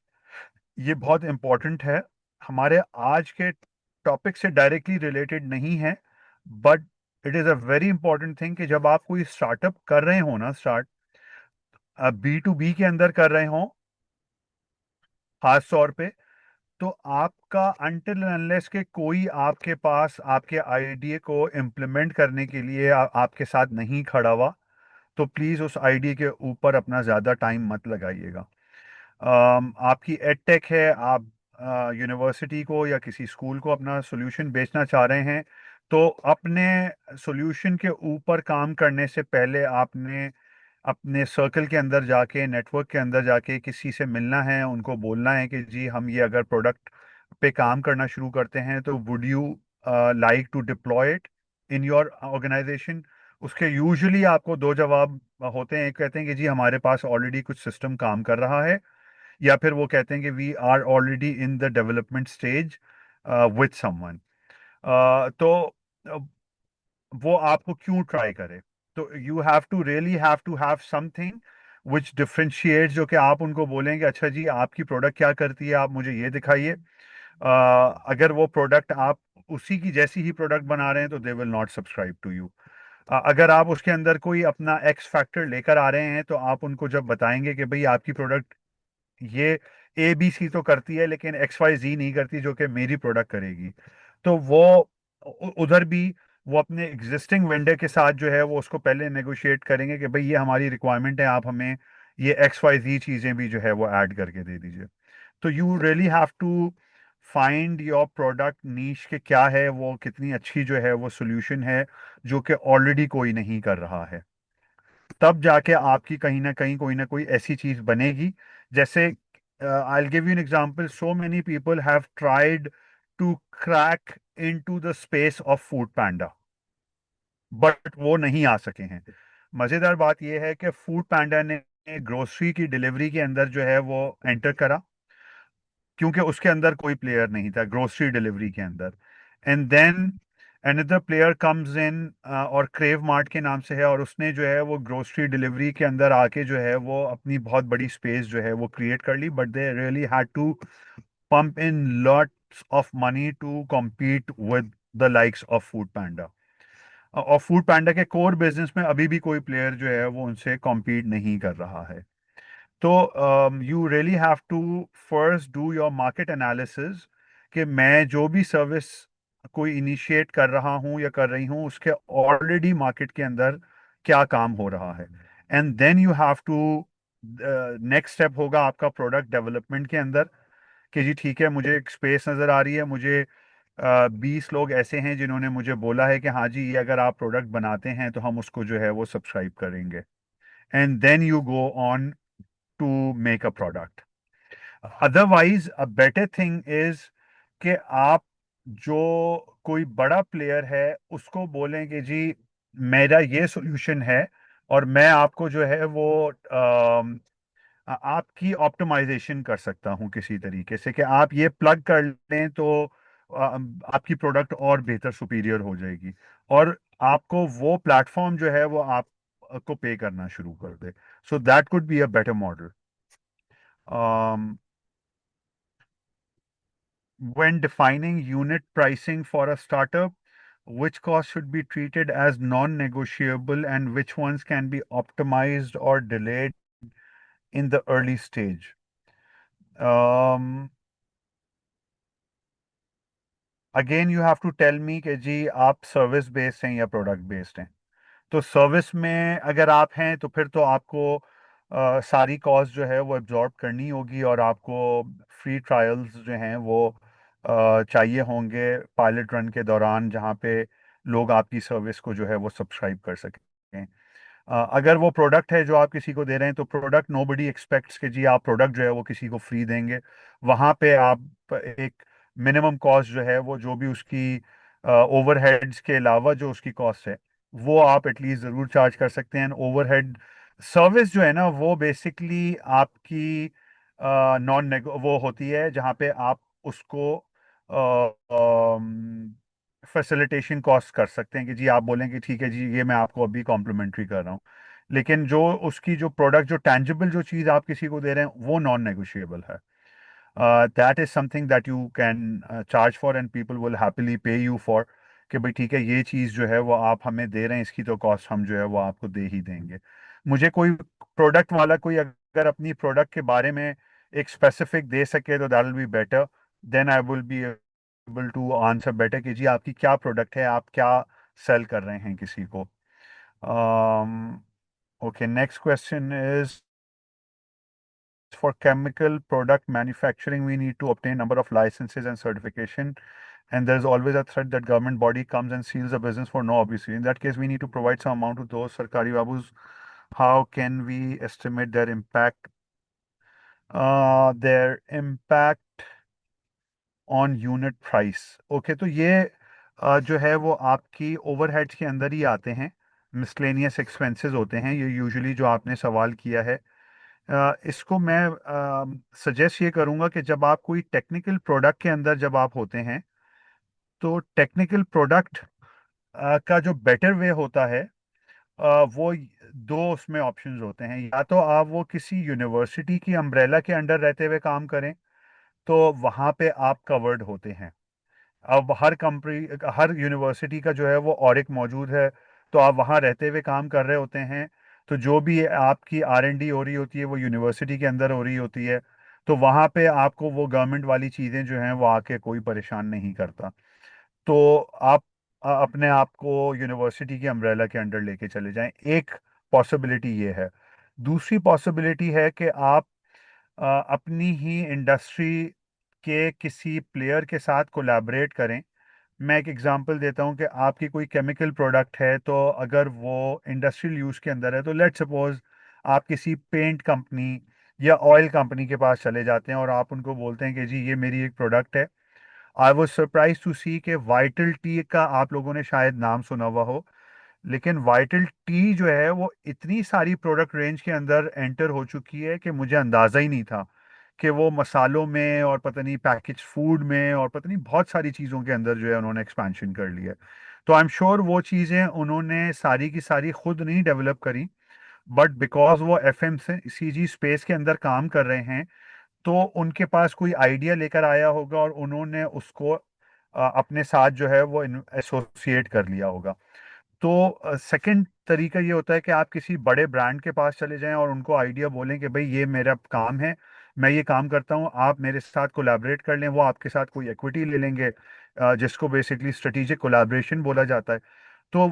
Speaker 1: ये बहुत इंपॉर्टेंट है, हमारे आज के टॉपिक से डायरेक्टली रिलेटेड नहीं है, but it is a very important thing कि जब आप कोई स्टार्टअप कर रहे हो ना, स्टार्ट बी टू बी के अंदर कर रहे हो खास तौर पे, तो आपका अनटिल अनलेस के कोई आपके पास आपके आइडिया को इम्प्लीमेंट करने के लिए आपके साथ नहीं खड़ा हुआ, तो प्लीज़ उस आइडिया के ऊपर अपना ज़्यादा टाइम मत लगाइएगा। आपकी एडटेक है, आप यूनिवर्सिटी को या किसी स्कूल को अपना सॉल्यूशन बेचना चाह रहे हैं, तो अपने सॉल्यूशन के ऊपर काम करने से पहले आपने अपने सर्कल के अंदर जाके, नेटवर्क के अंदर जाके किसी से मिलना है, उनको बोलना है कि जी हम ये अगर प्रोडक्ट पे काम करना शुरू करते हैं तो would you like to deploy it in your organisation. उसके यूजुअली आपको दो जवाब होते हैं, एक कहते हैं कि जी हमारे पास ऑलरेडी कुछ सिस्टम काम कर रहा है, या फिर वो कहते हैं कि we are already in the development stage with someone. तो वो आपको क्यों ट्राई करे। तो you have to really have to have something which differentiate, जो कि आप उनको बोलेंगे अच्छा जी आपकी प्रोडक्ट क्या करती है, आप मुझे ये दिखाइए। अगर वो प्रोडक्ट आप उसी की जैसी ही प्रोडक्ट बना रहे हैं तो they will not subscribe to you. अगर आप उसके अंदर कोई अपना एक्स फैक्टर लेकर आ रहे हैं तो आप उनको जब बताएंगे कि भाई आपकी प्रोडक्ट ये ए बी सी तो करती है लेकिन एक्स वाई जी नहीं करती जो कि मेरी प्रोडक्ट करेगी, तो वो उधर भी वो अपने एग्जिस्टिंग वेंडर के साथ जो है वो उसको पहले नेगोशिएट करेंगे कि भाई ये हमारी रिक्वायरमेंट है, आप हमें ये एक्स वाई जी चीज़ें भी जो है वो ऐड करके दे दीजिए। तो you really have to find your product niche के क्या है, वो कितनी अच्छी जो है वो सोल्यूशन है जो कि ऑलरेडी कोई नहीं कर रहा है, तब जाके आपकी कहीं ना कहीं कोई ना कोई ऐसी चीज बनेगी। जैसे I give you an example, so many people have tried to crack into the space of Foodpanda, but वो नहीं आ सके हैं। मजेदार बात यह है कि फूड पैंडा ने ग्रोसरी की डिलीवरी के अंदर जो है वो एंटर करा, क्योंकि उसके अंदर कोई प्लेयर नहीं था ग्रोसरी डिलीवरी के अंदर। And then another player comes in, और क्रेव मार्ट के नाम से है, और उसने जो है वो ग्रोसरी डिलीवरी के अंदर आके जो है वो अपनी बहुत बड़ी स्पेस जो है वो क्रिएट कर ली, but they really had to pump in lots of money to compete with the likes of Foodpanda. और फूड पैंडा के कोर बिजनेस में अभी भी कोई प्लेयर जो है वो उनसे compete नहीं कर रहा है। तो you really have to first do your market analysis कि मैं जो भी सर्विस कोई इनिशिएट कर रहा हूँ या कर रही हूँ उसके ऑलरेडी मार्केट के अंदर क्या काम हो रहा है, and then you have to, next step होगा आपका प्रोडक्ट डेवलपमेंट के अंदर कि जी ठीक है, मुझे एक स्पेस नज़र आ रही है, मुझे 20 लोग ऐसे हैं जिन्होंने मुझे बोला है कि हाँ जी ये अगर आप प्रोडक्ट बनाते हैं तो हम उसको जो है वो सब्सक्राइब करेंगे, and then you go on to make a product. Otherwise a better thing is कि आप जो कोई बड़ा प्लेयर है उसको बोलें कि जी मेरा ये सॉल्यूशन है और मैं आपको जो है वो आपकी ऑप्टिमाइजेशन कर सकता हूं किसी तरीके से कि आप ये प्लग कर लें तो आपकी प्रोडक्ट और बेहतर सुपीरियर हो जाएगी, और आपको वो प्लेटफॉर्म जो है वो आपको पे करना शुरू कर दे। So that could be a better model. When defining unit pricing for a startup, which costs should be treated as non-negotiable and which ones can be optimized or delayed in the early stage? Um, Again, you have to tell me कि जी आप service based हैं या product based हैं। तो service में अगर आप हैं तो फिर तो आपको सारी कॉस्ट जो है वो एब्जॉर्ब करनी होगी, और आपको फ्री ट्रायल्स जो हैं वो चाहिए होंगे पायलट रन के दौरान, जहाँ पे लोग आपकी सर्विस को जो है वो सब्सक्राइब कर सकें। अगर वो प्रोडक्ट है जो आप किसी को दे रहे हैं तो प्रोडक्ट नोबडी एक्सपेक्ट्स कि जी आप प्रोडक्ट जो है वो किसी को फ्री देंगे। वहाँ पे आप एक मिनिमम कॉस्ट जो है वो जो भी उसकी ओवरहेड्स के अलावा जो उसकी कॉस्ट है वो आप एटलीस्ट ज़रूर चार्ज कर सकते हैं। ओवरहेड सर्विस जो है ना वो बेसिकली आपकी नॉन वो होती है जहाँ पे आप उसको फैसिलिटेशन कॉस्ट कर सकते हैं कि जी आप बोलें कि ठीक है जी ये मैं आपको अभी कॉम्प्लीमेंट्री कर रहा हूँ, लेकिन जो उसकी जो प्रोडक्ट जो टेंजिबल जो चीज़ आप किसी को दे रहे हैं वो नॉन नेगोशिएबल है। That is something that you can charge for and people will happily पे यू फॉर, कि भाई ठीक है ये चीज़ जो है वो आप हमें दे रहे हैं, इसकी तो कॉस्ट हम जो है वो आपको दे ही देंगे। मुझे कोई प्रोडक्ट वाला कोई अगर अपनी प्रोडक्ट के बारे में एक स्पेसिफिक दे सके तो that will be better, then I will be able to answer better कि जी आपकी क्या प्रोडक्ट है, आप क्या सेल कर रहे हैं किसी को। Okay, next question is, for chemical product manufacturing we need to obtain number of licenses and certification, and there's always a threat that government body comes and seals the business for no obvious reason. In that case we need to provide some amount to those sarkari babus. How can we estimate their impact? Their impact on unit price. Okay, तो ये जो है वो आपकी overheads के अंदर ही आते हैं, मिसलेनियस एक्सपेंसेस होते हैं ये यूजुअली जो आपने सवाल किया है। इसको मैं सजेस्ट ये करूंगा कि जब आप कोई टेक्निकल प्रोडक्ट के अंदर जब आप होते हैं तो टेक्निकल प्रोडक्ट का जो बेटर वे होता है वो दो उसमें ऑप्शंस होते हैं। या तो आप वो किसी यूनिवर्सिटी की अम्ब्रेला के अंडर रहते हुए काम करें तो वहाँ पे आप कवर्ड होते हैं। अब हर कंपनी हर यूनिवर्सिटी का जो है वो ऑडिट मौजूद है, तो आप वहाँ रहते हुए काम कर रहे होते हैं, तो जो भी आपकी R&D हो रही होती है वो यूनिवर्सिटी के अंदर हो रही होती है, तो वहाँ पे आपको वो गवर्नमेंट वाली चीज़ें जो हैं वो आके कोई परेशान नहीं करता। तो आप अपने आप को यूनिवर्सिटी की अम्ब्रेला के अंडर लेके चले जाएं, एक पॉसिबिलिटी ये है। दूसरी पॉसिबिलिटी है कि आप अपनी ही इंडस्ट्री के किसी प्लेयर के साथ कोलैबोरेट करें। मैं एक एग्जांपल देता हूं कि आपकी कोई केमिकल प्रोडक्ट है, तो अगर वो इंडस्ट्रियल यूज़ के अंदर है तो लेट्स सपोज आप किसी पेंट कंपनी या ऑयल कंपनी के पास चले जाते हैं और आप उनको बोलते हैं कि जी ये मेरी एक प्रोडक्ट है। आई वॉज सरप्राइज टू सी कि वाइटल टी का आप लोगों ने शायद नाम सुना हुआ हो, लेकिन वाइटल टी जो है वो इतनी सारी प्रोडक्ट रेंज के अंदर एंटर हो चुकी है कि मुझे अंदाज़ा ही नहीं था कि वो मसालों में और पता नहीं पैकेज फूड में और पता नहीं बहुत सारी चीज़ों के अंदर जो है उन्होंने एक्सपेंशन कर लिया है। तो आई एम श्योर वो चीज़ें उन्होंने सारी की सारी खुद नहीं डेवलप करी, बट बिकॉज वो FMCG स्पेस के अंदर काम कर रहे हैं तो उनके पास कोई आइडिया लेकर आया होगा और उन्होंने उसको अपने साथ जो है वो एसोसिएट कर लिया होगा। तो सेकंड तरीका ये होता है कि आप किसी बड़े ब्रांड के पास चले जाएं और उनको आइडिया बोलें कि भाई ये मेरा काम है, मैं ये काम करता हूँ, आप मेरे साथ कोलैबोरेट कर लें, वो आपके साथ कोई इक्विटी ले लेंगे, जिसको बेसिकली स्ट्रेटेजिक कोलैबोरेशन बोला जाता है। तो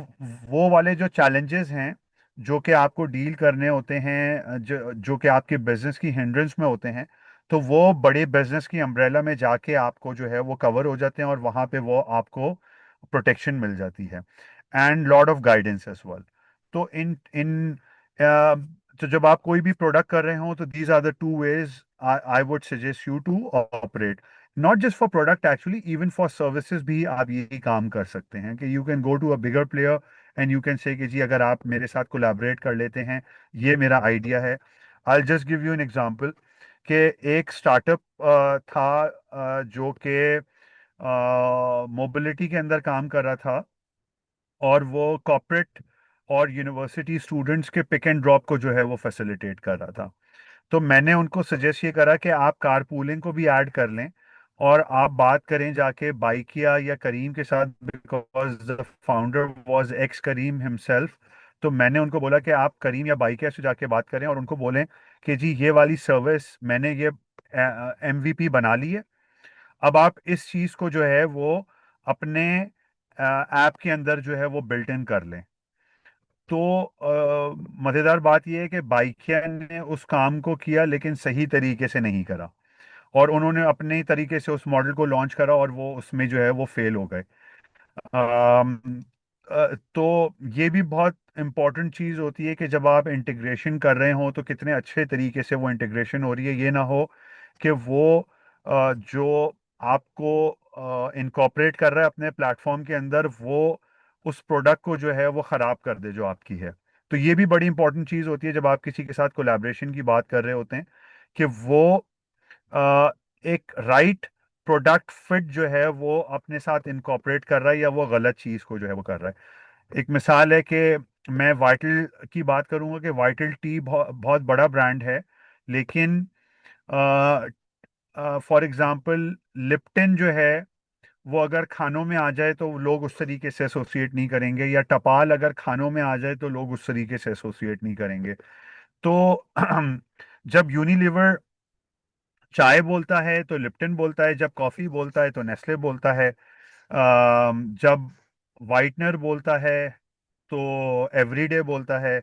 Speaker 1: वो वाले जो चैलेंजेस हैं जो कि आपको डील करने होते हैं, जो कि आपके बिजनेस की हिंड्रेंस में होते हैं, तो वो बड़े बिजनेस की अम्ब्रेला में जाके आपको जो है वो कवर हो जाते हैं, और वहाँ पे वो आपको प्रोटेक्शन मिल जाती है, and lot of guidance as well. तो इन इन तो जब आप कोई भी प्रोडक्ट कर रहे हो, तो these are the two ways I would suggest you to operate, not just for product, actually even for services भी आप यही काम कर सकते हैं कि you can go to a bigger player and you can say कि जी अगर आप मेरे साथ कोलैबोरेट कर लेते हैं, ये मेरा आइडिया है। I just give you an example कि एक स्टार्टअप था, जो कि मोबिलिटी के अंदर काम कर रहा था, और वो कॉर्पोरेट और यूनिवर्सिटी स्टूडेंट्स के पिक एंड ड्रॉप को जो है वो फैसिलिटेट कर रहा था। तो मैंने उनको सजेस्ट ये करा कि आप कार पूलिंग को भी ऐड कर लें, और आप बात करें जाके बाइकिया या करीम के साथ, because the founder was ex Careem himself. तो मैंने उनको बोला कि आप करीम या बाइकिया से जाके बात करें और उनको बोलें कि जी ये वाली सर्विस मैंने ये एमवीपी बना ली है, अब आप इस चीज़ को जो है वो अपने ऐप के अंदर जो है वो बिल्ट इन कर लें। तो मज़ेदार बात यह है कि बाइकिया ने उस काम को किया, लेकिन सही तरीके से नहीं करा, और उन्होंने अपने तरीके से उस मॉडल को लॉन्च करा, और वो उसमें जो है वो फेल हो गए। तो ये भी बहुत इम्पोर्टेंट चीज़ होती है कि जब आप इंटीग्रेशन कर रहे हो तो कितने अच्छे तरीके से वो इंटीग्रेशन हो रही है, ये ना हो कि वो जो आपको इनकॉर्पोरेट कर रहा है अपने प्लेटफॉर्म के अंदर, वो उस प्रोडक्ट को जो है वो ख़राब कर दे जो आपकी है। तो ये भी बड़ी इंपॉर्टेंट चीज़ होती है जब आप किसी के साथ कोलैबोरेशन की बात कर रहे होते हैं, कि वो एक राइट प्रोडक्ट फिट जो है वो अपने साथ इनकॉर्पोरेट कर रहा है, या वो गलत चीज़ को जो है वो कर रहा है। एक मिसाल है कि मैं वाइटल की बात करूंगा कि वाइटल टी बहुत बड़ा ब्रांड है, लेकिन फॉर एग्जांपल लिप्टन जो है वो अगर खानों में आ जाए तो लोग उस तरीके से एसोसिएट नहीं करेंगे, या टपाल अगर खानों में आ जाए तो लोग उस तरीके से एसोसिएट नहीं करेंगे। तो जब यूनिलीवर चाय बोलता है तो लिप्टन बोलता है, जब कॉफी बोलता है तो नेस्ले बोलता है, जब वाइटनर बोलता है तो एवरीडे बोलता है,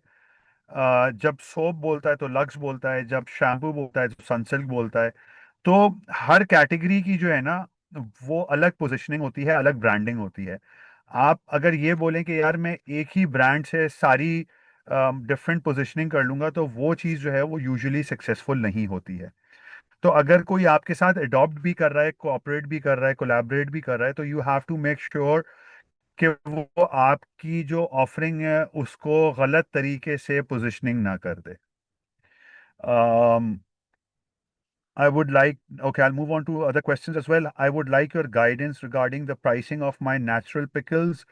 Speaker 1: जब सोप बोलता है तो लक्स बोलता है, जब शैम्पू बोलता है तो सनसिल्क बोलता है। तो हर कैटेगरी की जो है ना वो अलग पोजीशनिंग होती है, अलग ब्रांडिंग होती है। आप अगर ये बोलें कि यार मैं एक ही ब्रांड से सारी डिफरेंट पोजीशनिंग कर लूंगा, तो वो चीज़ जो है वो यूजुअली सक्सेसफुल नहीं होती है। तो अगर कोई आपके साथ अडॉप्ट भी कर रहा है, कोऑपरेट भी कर रहा है, कोलैबोरेट भी कर रहा है, तो you have to make sure कि वो आपकी जो ऑफरिंग है उसको गलत तरीके से पोजीशनिंग ना कर दे। um, I would like, okay, I'll move on to other questions as well. I would like your guidance regarding the pricing of my natural pickles.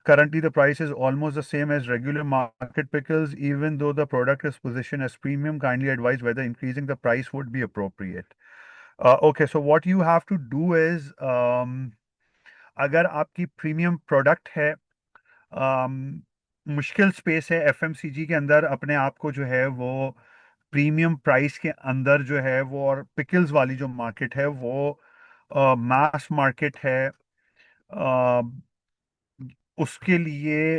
Speaker 1: Currently, the price is almost the same as regular market pickles, even though the product is positioned as premium. Kindly advise whether increasing the price would be appropriate. Okay, so what you have to do is, अगर आपकी premium product है, um, मुश्किल space है FMCG के अंदर अपने आप को जो है वो प्रीमियम प्राइस के अंदर जो है वो, और पिकल्स वाली जो मार्केट है वो मास मार्केट है। अ, उसके लिए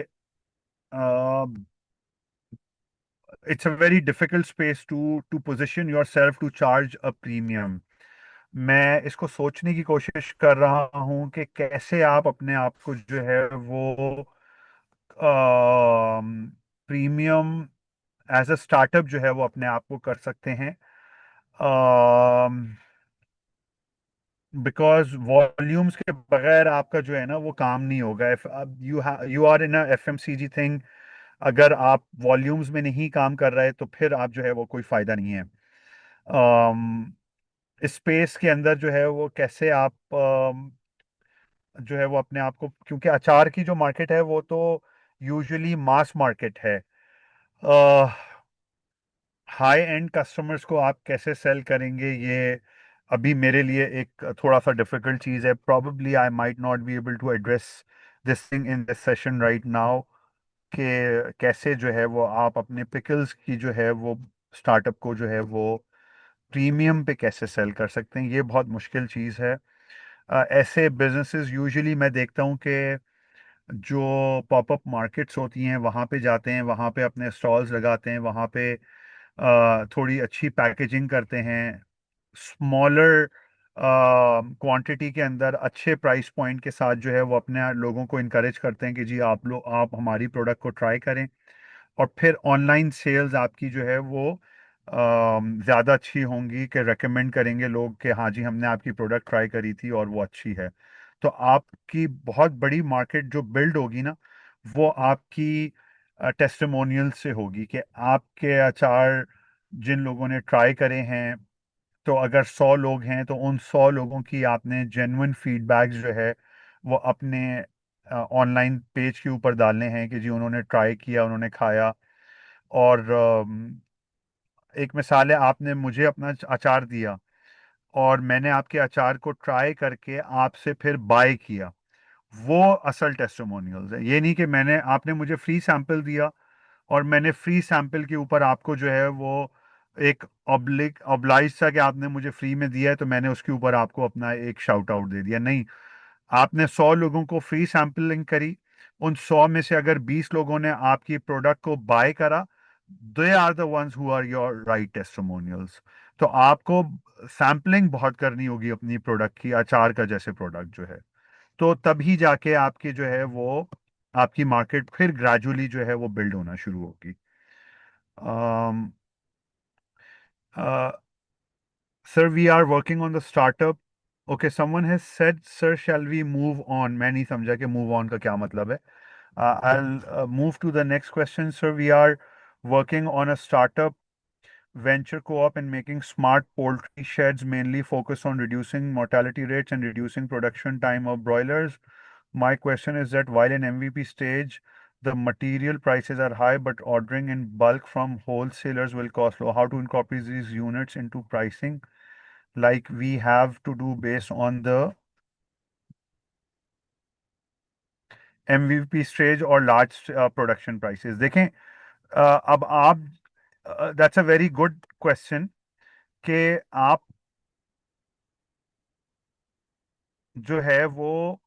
Speaker 1: it's a very difficult space to position yourself to charge a premium. मैं इसको सोचने की कोशिश कर रहा हूँ कि कैसे आप अपने आप को जो है वो प्रीमियम एज अ स्टार्टअप जो है वो अपने आप को कर सकते हैं, बिकॉज वॉल्यूम्स के बगैर आपका जो है ना वो काम नहीं होगा। If you are in a FMCG thing, अगर आप वॉल्यूम्स में नहीं काम कर रहे तो फिर आप जो है वो कोई फायदा नहीं है। स्पेस के अंदर जो है वो कैसे आप जो है वो अपने आप को, क्योंकि अचार की जो मार्केट है वो तो यूजुअली मास मार्केट है, हाई एंड कस्टमर्स को आप कैसे सेल करेंगे, ये अभी मेरे लिए एक थोड़ा सा डिफिकल्ट चीज़ है। Probably I might not be able to address this thing in this session right now, कि कैसे जो है वो आप अपने पिकल्स की जो है वो स्टार्टअप को जो है वो प्रीमियम पे कैसे सेल कर सकते हैं, ये बहुत मुश्किल चीज़ है। ऐसे बिजनेसेस यूजुअली मैं देखता हूँ कि जो पॉपअप मार्केट्स होती हैं वहाँ पे जाते हैं, वहाँ पे अपने स्टॉल्स लगाते हैं, वहाँ पे थोड़ी अच्छी पैकेजिंग करते हैं, स्मॉलर क्वांटिटी के अंदर अच्छे प्राइस पॉइंट के साथ जो है वो अपने लोगों को इनकरेज करते हैं कि जी आप हमारी प्रोडक्ट को ट्राई करें। और फिर ऑनलाइन सेल्स आपकी जो है वो ज़्यादा अच्छी होंगी कि रेकमेंड करेंगे लोग कि हाँ जी हमने आपकी प्रोडक्ट ट्राई करी थी और वो अच्छी है। तो आपकी बहुत बड़ी मार्केट जो बिल्ड होगी ना, वो आपकी टेस्टिमोनियल से होगी कि आपके अचार जिन लोगों ने ट्राई करे हैं, तो अगर 100 लोग हैं तो उन 100 लोगों की आपने जेन्युइन फीडबैक जो है वो अपने ऑनलाइन पेज के ऊपर डालने हैं कि जी उन्होंने ट्राई किया, उन्होंने खाया। और एक मिसाल है, आपने मुझे अपना अचार दिया और मैंने आपके अचार को ट्राई करके आपसे फिर बाय किया, वो असल टेस्टिमोनियल्स है। ये नहीं कि मैंने आपने मुझे फ्री सैंपल दिया और मैंने फ्री सैंपल के ऊपर आपको जो है वो एक ऑब्लाइज था कि आपने मुझे फ्री में दिया है तो मैंने उसके ऊपर आपको अपना एक शाउट आउट दे दिया। नहीं, आपने 100 लोगों को फ्री सैंपलिंग करी, उन 100 में से अगर 20 लोगों ने आपकी प्रोडक्ट को बाय करा, they are the ones who are your right testimonials. तो आपको सैम्पलिंग बहुत करनी होगी अपनी प्रोडक्ट की, अचार का जैसे प्रोडक्ट जो है, तो तभी जाके आपकी जो है वो आपकी मार्केट फिर ग्रेजुअली जो है वो बिल्ड होना शुरू होगी। um, uh, Sir, we are working on the startup. Okay, someone has said, sir, shall we move on? मैं नहीं समझा कि move on का क्या मतलब है. I'll move to the next question, sir. We are working on a startup venture co-op and making smart poultry sheds, mainly focused on reducing mortality rates and reducing production time of broilers. My question is that while in MVP stage, the material prices are high, but ordering in bulk from wholesalers will cost low. How to incorporate these units into pricing, like we have to do based on the MVP stage or large production prices? देखें, अब आप that's a very good question कि आप जो है वो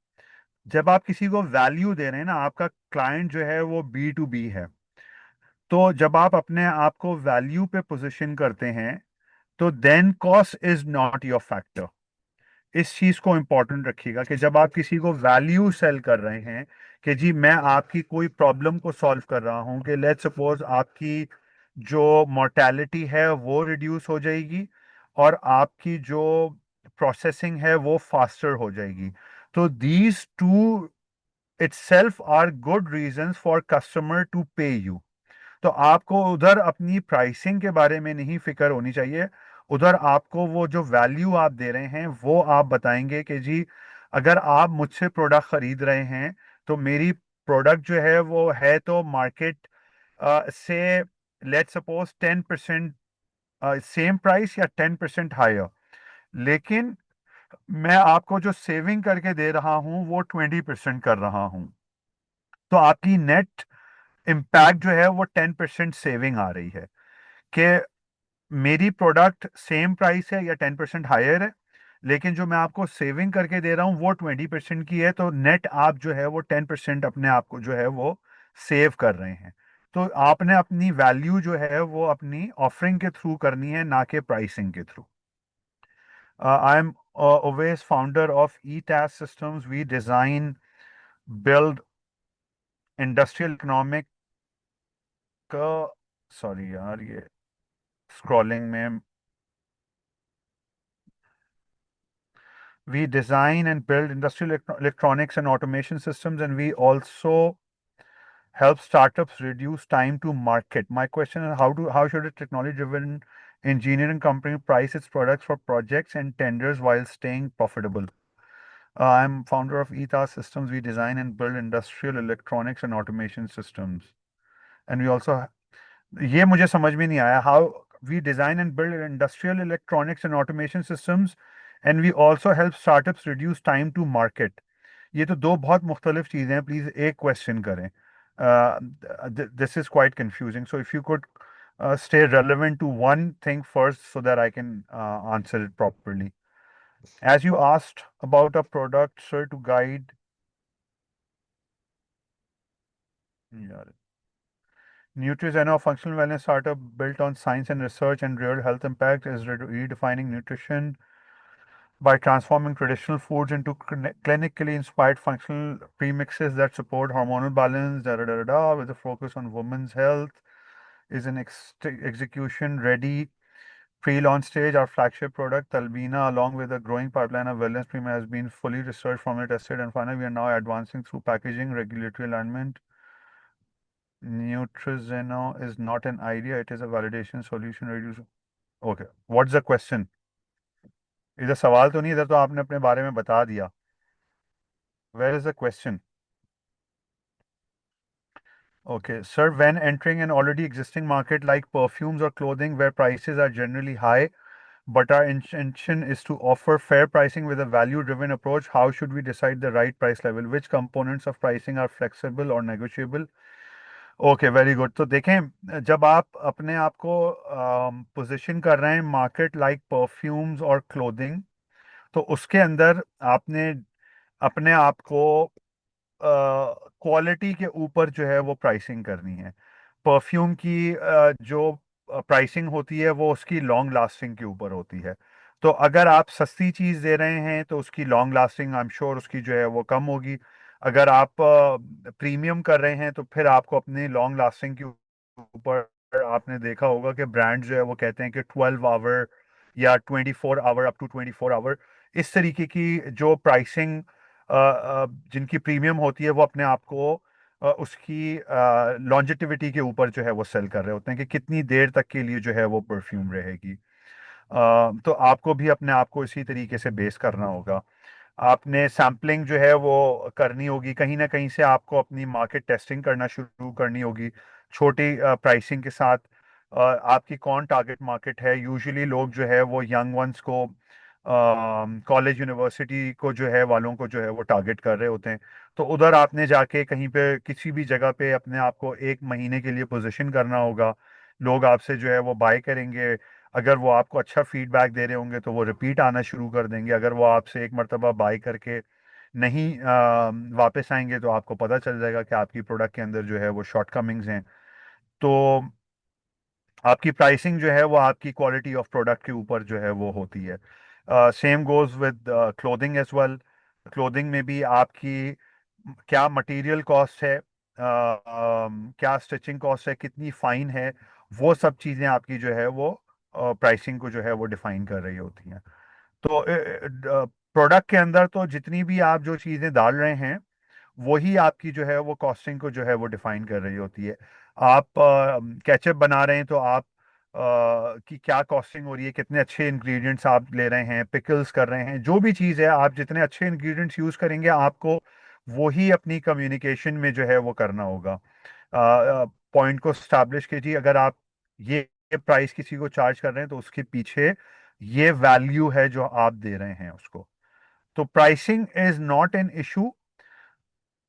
Speaker 1: जब आप किसी को वैल्यू दे रहे हैं ना, आपका क्लाइंट जो है वो B2B है, तो जब आप अपने आप को वैल्यू पे पोजीशन करते हैं तो then cost is not your factor. इस चीज को इंपॉर्टेंट रखिएगा कि जब आप किसी को वैल्यू सेल कर रहे हैं कि जी मैं आपकी कोई प्रॉब्लम को सॉल्व कर रहा हूं, कि लेट्स सपोज आपकी जो मोर्टेलिटी है वो रिड्यूस हो जाएगी और आपकी जो प्रोसेसिंग है वो फास्टर हो जाएगी, तो these two itself are good reasons for customer to pay you. तो आपको उधर अपनी प्राइसिंग के बारे में नहीं फिक्र होनी चाहिए, उधर आपको वो जो वैल्यू आप दे रहे हैं वो आप बताएंगे कि जी अगर आप मुझसे प्रोडक्ट खरीद रहे हैं तो मेरी प्रोडक्ट जो है वो है तो मार्केट से लेट सपोज 10% सेम प्राइस या 10% हायर, लेकिन मैं आपको जो सेविंग करके दे रहा हूं वो 20% कर रहा हूं, तो आपकी नेट इम्पैक्ट जो है वो 10% सेविंग आ रही है कि मेरी प्रोडक्ट सेम प्राइस है या 10% हायर है, लेकिन जो मैं आपको सेविंग करके दे रहा हूँ वो 20% की है, तो नेट आप जो है वो 10% अपने आप को जो है वो सेव कर रहे हैं। तो आपने अपनी वैल्यू जो है वो अपनी ऑफरिंग के थ्रू करनी है, ना कि प्राइसिंग के through. I am Oveis, founder of ETAS Systems. We design, build industrial economic का, सॉरी यार ये स्क्रॉलिंग में, we design and build industrial electronics and automation systems, and we also help startups reduce time to market. My question is how should a technology driven engineering company price its products for projects and tenders while staying profitable? I'm founder of ETA Systems. We design and build industrial electronics and automation systems, and we also, ये मुझे समझ में नहीं आया, how we design and build industrial electronics and automation systems and we also help startups reduce time to market. ये तो दो बहुत मुख्तलिफ चीज़ें हैं, प्लीज़ एक क्वेश्चन करें, this is quite confusing, so if you could stay relevant to one thing first so that I can answer it properly. As you asked about a product, sir, to guide. Yeah. Nutrizeno, a functional wellness startup built on science and research and real health impact, is redefining nutrition by transforming traditional foods into clinically inspired functional premixes that support hormonal balance, with a focus on women's health, is an execution ready pre-launch stage. Our flagship product, Talbina, along with a growing pipeline of wellness premium, has been fully researched, formally tested, and finally, we are now advancing through packaging, regulatory alignment. Nutrizeno is not an idea; it is a validation solution. Reduce. Okay, what's the question? इधर सवाल तो नहीं, इधर तो आपने अपने बारे में बता दिया. Where is the question? Okay, sir, when entering an already existing market like perfumes or clothing where prices are generally high, but our intention is to offer fair pricing with a value-driven approach, how should we decide the right price level? Which components of pricing are flexible or negotiable? Okay, very good. तो देखें, जब आप अपने आप को position कर रहे हैं मार्केट लाइक परफ्यूम्स और क्लोथिंग, तो उसके अंदर आपने अपने आप को क्वालिटी के ऊपर जो है वो प्राइसिंग करनी है. परफ्यूम की जो प्राइसिंग होती है वो उसकी लॉन्ग लास्टिंग के ऊपर होती है. तो अगर आप सस्ती चीज़ दे रहे हैं तो उसकी long lasting I am sure उसकी जो है वो कम होगी. अगर आप प्रीमियम कर रहे हैं तो फिर आपको अपनी लॉन्ग लास्टिंग के ऊपर आपने देखा होगा कि ब्रांड जो है वो कहते हैं कि 12 आवर या 24 आवर, अप टू 24 आवर, इस तरीके की जो प्राइसिंग जिनकी प्रीमियम होती है वो अपने आप को उसकी लॉन्जेटिविटी के ऊपर जो है वो सेल कर रहे होते हैं कि कितनी देर तक के लिए जो है वो परफ्यूम रहेगी. तो आपको भी अपने आप को इसी तरीके से बेस करना होगा. आपने सैम्पलिंग जो है वो करनी होगी, कहीं ना कहीं से आपको अपनी मार्केट टेस्टिंग करना शुरू करनी होगी छोटी प्राइसिंग के साथ. आपकी कौन टारगेट मार्केट है? यूजुअली लोग जो है वो यंग वंस को, कॉलेज यूनिवर्सिटी को जो है वालों को जो है वो टारगेट कर रहे होते हैं. तो उधर आपने जाके कहीं पे किसी भी जगह पे अपने आप को 1 महीने के लिए पोजीशन करना होगा. लोग आपसे जो है वो बाय करेंगे. अगर वो आपको अच्छा फीडबैक दे रहे होंगे तो वो रिपीट आना शुरू कर देंगे. अगर वो आपसे एक मरतबा बाय करके नहीं वापस आएंगे तो आपको पता चल जाएगा कि आपकी प्रोडक्ट के अंदर जो है वो शॉर्टकमिंग्स हैं. तो आपकी प्राइसिंग जो है वो आपकी क्वालिटी ऑफ प्रोडक्ट के ऊपर जो है वो होती है. Same goes with clothing as well. Clothing में भी आपकी क्या मटेरियल कॉस्ट है, क्या स्टिचिंग कॉस्ट है, कितनी फाइन है, वो सब चीज़ें आपकी जो है वो प्राइसिंग को जो है वो डिफाइन कर रही होती हैं. तो प्रोडक्ट के अंदर तो जितनी भी आप जो चीज़ें डाल रहे हैं वही आपकी जो है वो कॉस्टिंग को जो है वो डिफाइन कर रही होती है. आप केचप बना रहे हैं तो आप की क्या कॉस्टिंग हो रही है, कितने अच्छे इंग्रेडिएंट्स आप ले रहे हैं, पिकल्स कर रहे हैं, जो भी चीज़ है, आप जितने अच्छे इंग्रेडिएंट्स यूज़ करेंगे आपको वही अपनी कम्युनिकेशन में जो है वो करना होगा. पॉइंट को स्टैब्लिश कीजिए. अगर आप ये प्राइस किसी को चार्ज कर रहे हैं तो उसके पीछे ये वैल्यू है जो आप दे रहे हैं उसको. तो pricing is not an issue.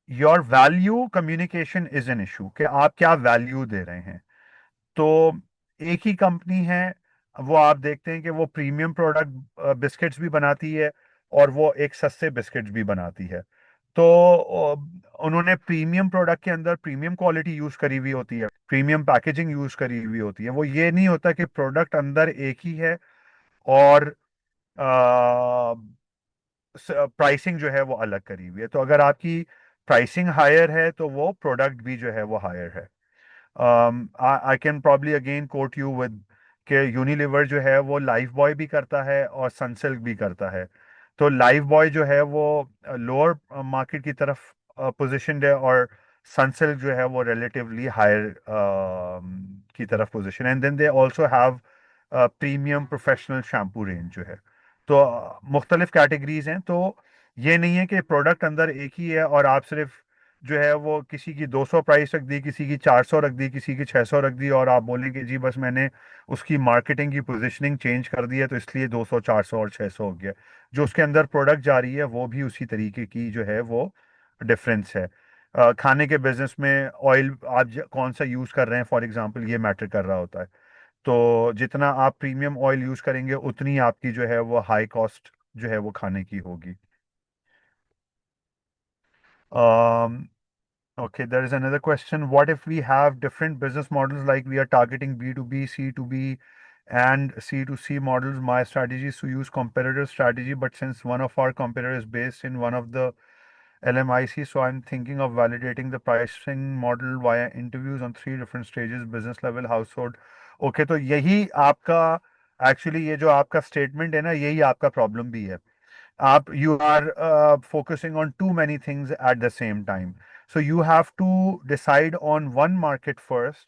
Speaker 1: Your value communication is an issue कि आप क्या वैल्यू दे रहे हैं. तो एक ही कंपनी है, वो आप देखते हैं कि वो प्रीमियम प्रोडक्ट बिस्किट्स भी बनाती है और वो एक सस्ते बिस्किट्स भी बनाती है. तो उन्होंने प्रीमियम प्रोडक्ट के अंदर प्रीमियम क्वालिटी यूज करी हुई होती है, प्रीमियम पैकेजिंग यूज करी हुई होती है. वो ये नहीं होता कि प्रोडक्ट अंदर एक ही है और प्राइसिंग जो है वो अलग करी हुई है. तो अगर आपकी प्राइसिंग हायर है तो वो प्रोडक्ट भी जो है वो हायर है. I can probably again quote you with के यूनिलीवर जो है वो लाइफ बॉय भी करता है और सनसिल्क भी करता है. तो लाइफ बॉय जो है वो लोअर मार्केट की तरफ पोजिशन है और सनसिल्क जो है वो रिलेटिवली हायर की तरफ पोजिशन है. And then they also have premium professional shampoo range जो है. तो मुख्तलिफ कैटेगरीज हैं. तो ये नहीं है कि प्रोडक्ट अंदर एक ही है और आप सिर्फ जो है वो किसी की 200 प्राइस रख दी, किसी की 400 रख दी, किसी की 600 रख दी और आप बोलें कि जी बस मैंने उसकी मार्केटिंग की पोजीशनिंग चेंज कर दी है तो इसलिए 200, 400 और 600 हो गया. जो उसके अंदर प्रोडक्ट जा रही है वो भी उसी तरीके की जो है वो डिफरेंस है. खाने के बिजनेस में ऑयल आप कौन सा यूज कर रहे हैं, फॉर एग्जांपल, ये मैटर कर रहा होता है। तो जितना आप प्रीमियम ऑयल यूज करेंगे उतनी आपकी जो है वो हाई कॉस्ट जो है वो खाने की होगी। Okay, there is another question. What if we have different business models, like we are targeting B2B, C2B, and C2C models? My strategy is to use competitor strategy, but since one of our competitors is based in one of the LMIC, so I'm thinking of validating the pricing model via interviews on three different stages: business level, household. Okay, तो यही आपका actually ये जो आपका statement है ना, यही आपका प्रॉब्लम भी है। आप you are focusing on too many things at the same time. So you have to decide on one market first,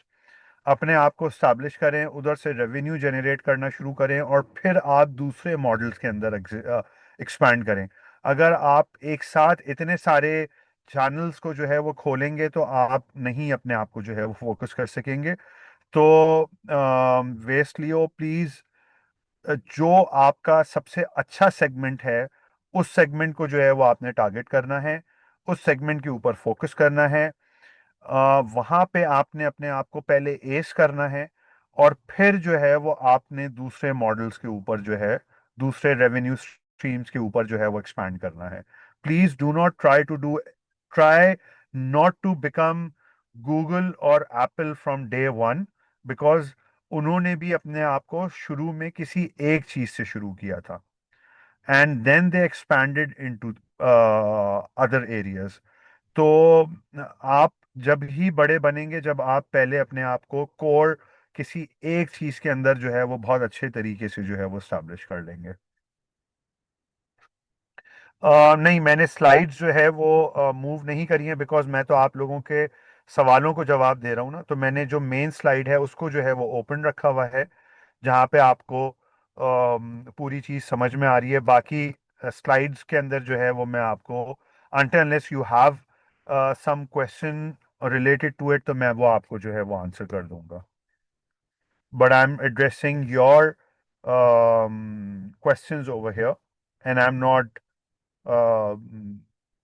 Speaker 1: अपने आप को स्टैब्लिश करें, उधर से रेवेन्यू जनरेट करना शुरू करें, और फिर आप दूसरे मॉडल्स के अंदर एक्सपैंड करें। अगर आप एक साथ इतने सारे चैनल्स को जो है वो खोलेंगे तो आप नहीं अपने आप को जो है वो फोकस कर सकेंगे। तो वेस्ट लियो प्लीज, जो आपका सबसे अच्छा सेगमेंट है उस सेगमेंट को जो है वो आपने टारगेट करना है, उस सेगमेंट के ऊपर फोकस करना है। वहां पे आपने अपने आप को पहले एस करना है, और फिर जो है वो आपने दूसरे मॉडल्स के ऊपर जो है, दूसरे रेवेन्यू स्ट्रीम्स के ऊपर जो है वो एक्सपैंड करना है। Please do not try not to become Google और Apple from day one, because उन्होंने भी अपने आप को शुरू में किसी एक चीज से शुरू किया था, and then they expanded into other areas. तो आप जब ही बड़े बनेंगे जब आप पहले अपने आप को कोर किसी एक चीज के अंदर जो है वो बहुत अच्छे तरीके से जो है वो स्टैब्लिश कर लेंगे। नहीं, मैंने स्लाइड्स जो है वो मूव नहीं करी हैं, बिकॉज मैं तो आप लोगों के सवालों को जवाब दे रहा हूँ ना। तो मैंने जो मेन स्लाइड है उसको जो है वो ओपन रखा हुआ है, जहाँ पे आपको पूरी चीज समझ में आ रही है। बाकी स्लाइड्स के अंदर जो है वो मैं आपको, until unless you have some question related to it, तो मैं वो आपको जो है वो आंसर कर दूंगा। But I'm addressing your questions over here, and I'm not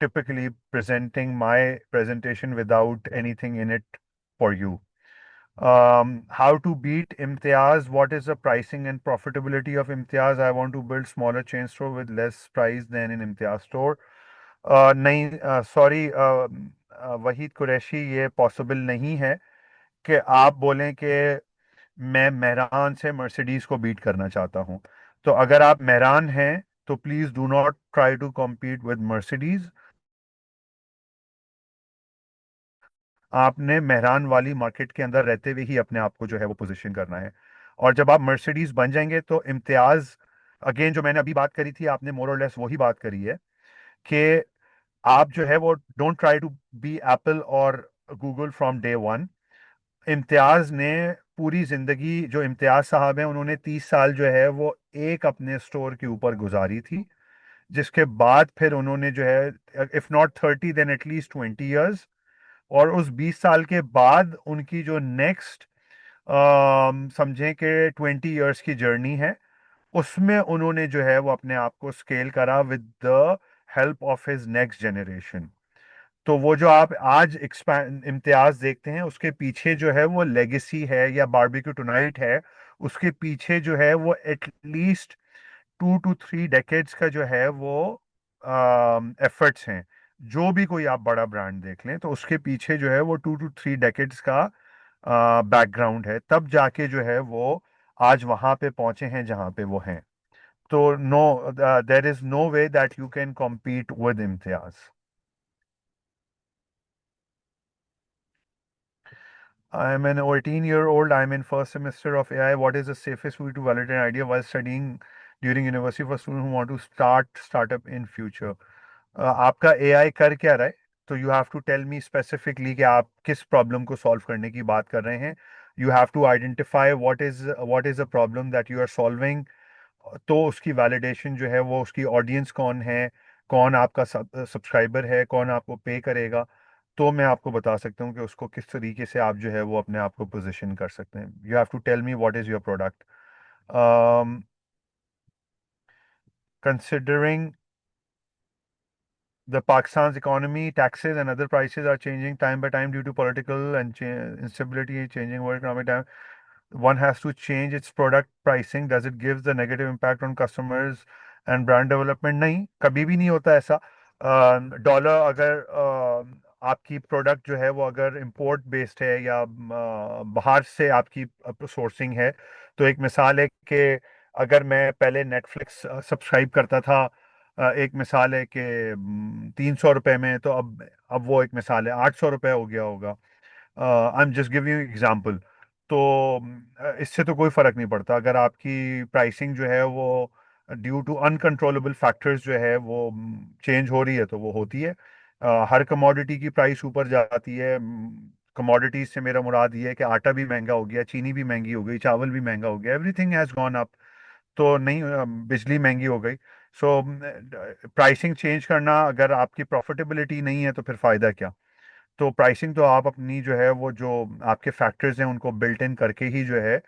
Speaker 1: typically presenting my presentation without anything in it for you. How to beat Imtiaz? What is the pricing and profitability of Imtiaz? I want to build smaller chain store with less price than in Imtiaz store. नहीं, sorry Waheed Qureshi, ये possible नहीं है कि आप बोलें कि मैं मेहरान से मर्सिडीज को बीट करना चाहता हूं। तो अगर आप मेहरान हैं तो please do not try to compete with Mercedes. आपने मेहरान वाली मार्केट के अंदर रहते हुए ही अपने आप को जो है वो पोजीशन करना है। और जब आप मर्सिडीज बन जाएंगे तो इम्तियाज, अगेन जो मैंने अभी बात करी थी, आपने मोर और लेस वही बात करी है कि आप जो है वो don't try to be Apple और Google from day one. Imtiaz ने पूरी जिंदगी, जो इम्तियाज साहब हैं, उन्होंने 30 साल जो है वो एक अपने स्टोर के ऊपर गुजारी थी, जिसके बाद फिर उन्होंने जो है, if not 30 then at least 20 years. और उस 20 साल के बाद उनकी जो नेक्स्ट समझें कि 20 ईयर्स की जर्नी है, उसमें उन्होंने जो है वो अपने आप को स्केल करा with the help of his next generation. तो वो जो आप आज एक्सपैंड इम्तियाज देखते हैं, उसके पीछे जो है वो लेगेसी है, या बारबेक्यू टुनाइट है, उसके पीछे जो है वो एटलीस्ट 2 to 3 डेकेड्स का जो है वो एफर्ट्स हैं। जो भी कोई आप बड़ा ब्रांड देख लें तो उसके पीछे जो है वो 2 to 3 डेकेड्स का बैकग्राउंड है, तब जाके जो है वो आज वहां पे पहुंचे हैं जहां पे वो हैं। तो no, there is no way that you can compete with Imtiaz. I'm an 18-year-old. I'm in first semester of AI. What is the safest way to validate an idea while studying during university for students who want to start startup in future? आपका AI कर क्या रहा है? तो you have to tell me specifically कि आप किस problem को सॉल्व करने की बात कर रहे हैं। You have to identify what is a problem that you are solving. तो उसकी वैलिडेशन जो है वो, उसकी ऑडियंस कौन है, कौन आपका सब्सक्राइबर है, कौन आपको पे करेगा, तो मैं आपको बता सकता हूँ कि उसको किस तरीके से आप जो है वो अपने आप को पोजीशन कर सकते हैं। You have to tell me what is your product. Considering The Pakistan's economy, taxes, and other prices are changing time by time due to political and instability, changing world economic time. One has to change its product pricing. Does it give the negative impact on customers and brand development? नहीं, कभी भी नहीं होता ऐसा. Dollar अगर आपकी product जो है वो अगर इंपोर्ट बेस्ड है या बाहर से आपकी सोर्सिंग है, तो एक मिसाल है कि अगर मैं पहले नेटफ्लिक्स सब्सक्राइब करता था, एक मिसाल है कि 300 रुपये में, तो अब वो एक मिसाल है 800 रुपये हो गया होगा. I am just giving you example. तो इससे तो कोई फर्क नहीं पड़ता. अगर आपकी प्राइसिंग जो है वो ड्यू टू अनकंट्रोलेबल फैक्टर्स जो है वो चेंज हो रही है तो वो होती है. हर कमोडिटी की प्राइस ऊपर जाती है. कमोडिटीज से मेरा मुराद ये है कि आटा भी महंगा हो गया, चीनी भी महंगी हो गई, चावल भी महंगा हो गया, एवरीथिंग हैज गॉन अप. तो नहीं, बिजली महंगी हो गई. सो प्राइसिंग चेंज करना, अगर आपकी प्रॉफिटेबिलिटी नहीं है तो फिर फायदा क्या. तो प्राइसिंग तो आप अपनी जो है वो जो आपके फैक्टर्स हैं उनको बिल्ट इन करके ही जो है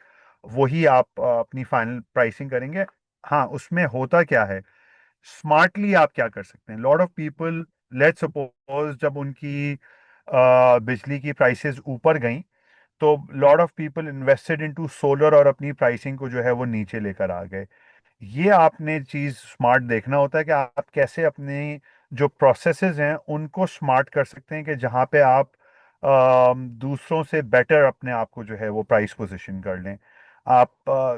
Speaker 1: वही आप अपनी फाइनल प्राइसिंग करेंगे. हाँ, उसमें होता क्या है, स्मार्टली आप क्या कर सकते हैं. Lot of people, let's suppose जब उनकी बिजली की प्राइसेस ऊपर गई, तो lot of people invested into solar और अपनी प्राइसिंग को जो है वो नीचे लेकर आ गए. ये आपने चीज स्मार्ट देखना होता है कि आप कैसे अपने जो प्रोसेसेस हैं उनको स्मार्ट कर सकते हैं कि जहाँ पे आप दूसरों से बेटर अपने आप को जो है वो प्राइस पोजीशन कर लें. आप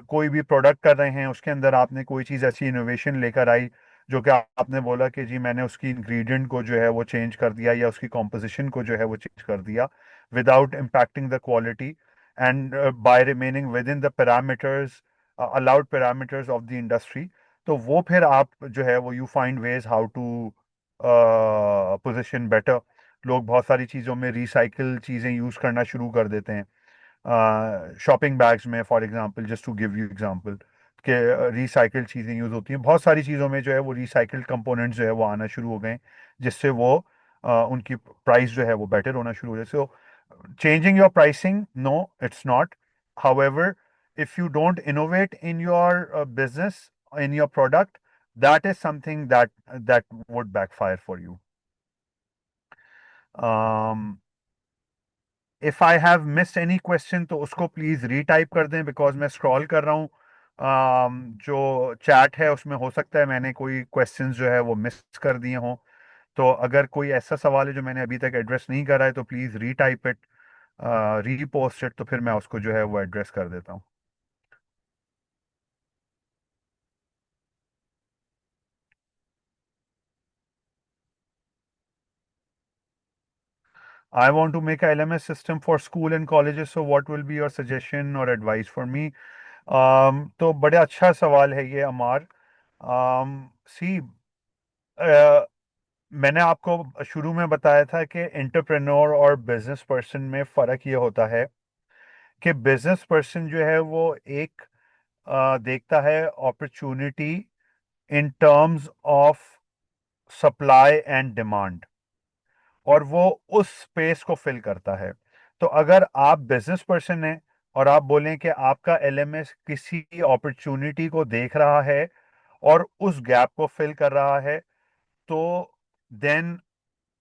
Speaker 1: कोई भी प्रोडक्ट कर रहे हैं, उसके अंदर आपने कोई चीज़ ऐसी इनोवेशन लेकर आई जो कि आपने बोला कि जी मैंने उसकी इंग्रेडिएंट को जो है वो चेंज कर दिया या उसकी कॉम्पोजिशन को जो है वो चेंज कर दिया without impacting the quality and by remaining within the parameters, allowed parameters of the industry. तो वो फिर आप जो है वो you find ways how to position better. लोग बहुत सारी चीज़ों में रिसाइकिल चीज़ें यूज़ करना शुरू कर देते हैं. शॉपिंग बैग्स में for example, just to give you example, कि रिसाइकिल्ड चीज़ें यूज़ होती हैं. बहुत सारी चीज़ों में जो है वो रिसाइकिल्ड कंपोनेंट्स जो है वो आना शुरू हो गए, जिससे वो उनकी प्राइस जो है वो बेटर होना शुरू हो जाए. सो changing your pricing, no, it's not. However, if you don't innovate in your business, in your product, that is something that would backfire for you. um, if I have missed any question तो उसको please retype कर दें, because मैं scroll कर रहा हूँ. जो chat है उसमें हो सकता है मैंने कोई क्वेश्चंस जो है वो मिस कर दिए हों. तो अगर कोई ऐसा सवाल है जो मैंने अभी तक एड्रेस नहीं करा है तो please retype it, repost it, तो फिर मैं उसको जो है वो एड्रेस कर देता हूँ. I want to make a LMS system for school and colleges. So what will be your suggestion or advice for me? तो बड़ा अच्छा सवाल है ये अमार. सी, मैंने आपको शुरू में बताया था कि एंटरप्रेन्योर और बिजनेस पर्सन में फ़र्क ये होता है कि बिजनेस पर्सन जो है वो एक देखता है opportunity in terms of supply and demand, और वो उस स्पेस को फिल करता है. तो अगर आप बिजनेस पर्सन हैं और आप बोलें कि आपका एलएमएस किसी अपॉर्चुनिटी को देख रहा है और उस गैप को फिल कर रहा है, तो then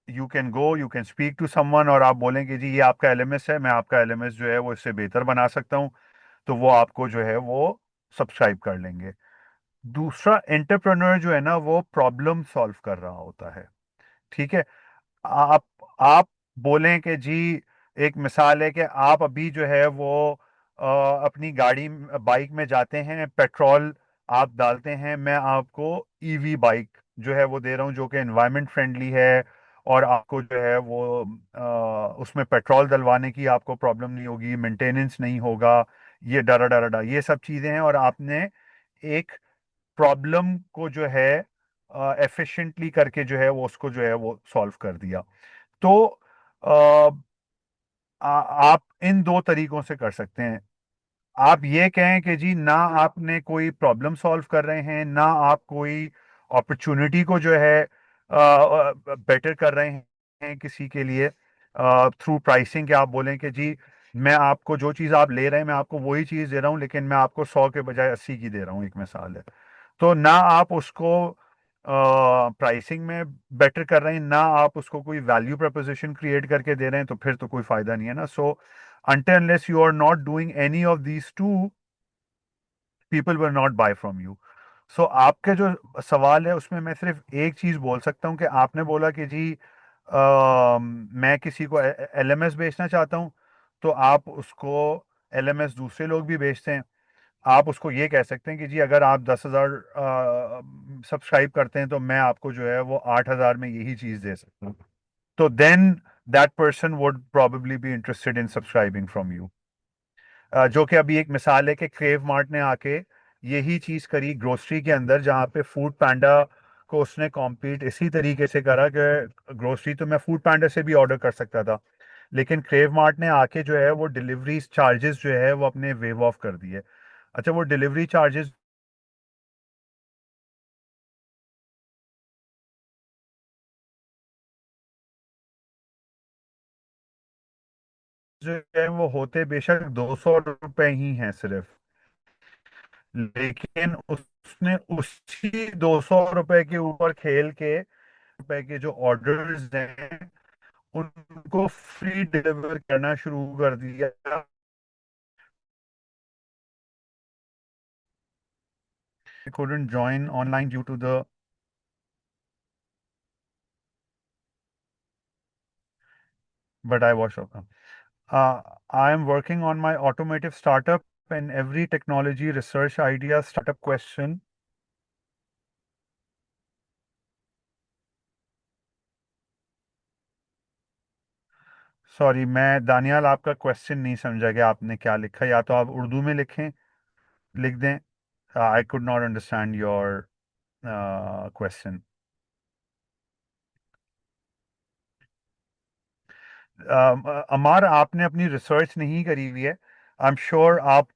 Speaker 1: you can go, you can speak to someone और आप बोलें कि जी ये आपका एलएमएस है, मैं आपका एलएमएस जो है वो इससे बेहतर बना सकता हूँ. तो वो आपको जो है वो सब्सक्राइब कर लेंगे. दूसरा, एंटरप्रेन्योर जो है ना वो प्रॉब्लम सॉल्व कर रहा होता है. ठीक है. आप आप बोलें कि जी, एक मिसाल है कि आप अभी जो है वो अपनी गाड़ी बाइक में जाते हैं, पेट्रोल आप डालते हैं, मैं आपको ईवी बाइक जो है वो दे रहा हूँ जो कि एनवायरनमेंट फ्रेंडली है, और आपको जो है वो उसमें पेट्रोल डलवाने की आपको प्रॉब्लम नहीं होगी, मेंटेनेंस नहीं होगा, ये डरा डरा डरा ये सब चीज़ें हैं, और आपने एक प्रॉब्लम को जो है एफिशिएंटली करके जो है वो उसको जो है वो सॉल्व कर दिया. तो आ, आप इन दो तरीकों से कर सकते हैं. आप ये कहें कि जी ना आपने कोई प्रॉब्लम सॉल्व कर रहे हैं, ना आप कोई अपॉर्चुनिटी को जो है बेटर कर रहे हैं किसी के लिए थ्रू प्राइसिंग, के आप बोलें कि जी मैं आपको जो चीज़ आप ले रहे हैं मैं आपको वही चीज़ दे रहा हूँ, लेकिन मैं आपको 100 के बजाय 80 की दे रहा हूँ, एक मिसाल है. तो ना आप उसको प्राइसिंग में बेटर कर रहे हैं, ना आप उसको कोई वैल्यू प्रपोजिशन क्रिएट करके दे रहे हैं, तो फिर तो कोई फायदा नहीं है ना. सो until unless you are not doing any of these two, people will not buy from you. सो आपके जो सवाल है उसमें मैं सिर्फ एक चीज बोल सकता हूँ कि आपने बोला कि जी मैं किसी को एलएमएस बेचना चाहता हूँ, तो आप उसको एलएमएस दूसरे लोग भी बेचते हैं. आप उसको ये कह सकते हैं कि जी अगर आप 10,000 सब्सक्राइब करते हैं तो मैं आपको जो है वो 8,000 में यही चीज दे सकता हूँ. तो then that person would probably be interested in subscribing from you. जो कि अभी एक मिसाल है कि क्रेव मार्ट ने आके यही चीज करी ग्रोसरी के अंदर, जहाँ पे फूड पैंडा को उसने कॉम्पीट इसी तरीके से करा कि ग्रोसरी तो मैं फूड पैंडा से भी ऑर्डर कर सकता था, लेकिन क्रेव मार्ट ने आके जो है वो डिलीवरी चार्जेस जो है वो अपने वेव ऑफ कर दिए. अच्छा, वो डिलीवरी चार्जेस जो है वो होते बेशक 200 रुपए ही हैं सिर्फ, लेकिन उसने उसी 200 रुपए के ऊपर खेल के रुपए के जो ऑर्डर्स हैं उनको फ्री डिलीवर करना शुरू कर दिया. I couldn't join online due to the, but I was okay. I am working on my automotive startup, and every technology research idea startup question. Sorry, मैं दानियाल आपका क्वेश्चन नहीं समझा कि आपने क्या लिखा. या तो आप उर्दू में लिखें, लिख दें. I could not understand your question. Ammar, आपने अपनी रिसर्च नहीं करी हुई है. आई एम श्योर आप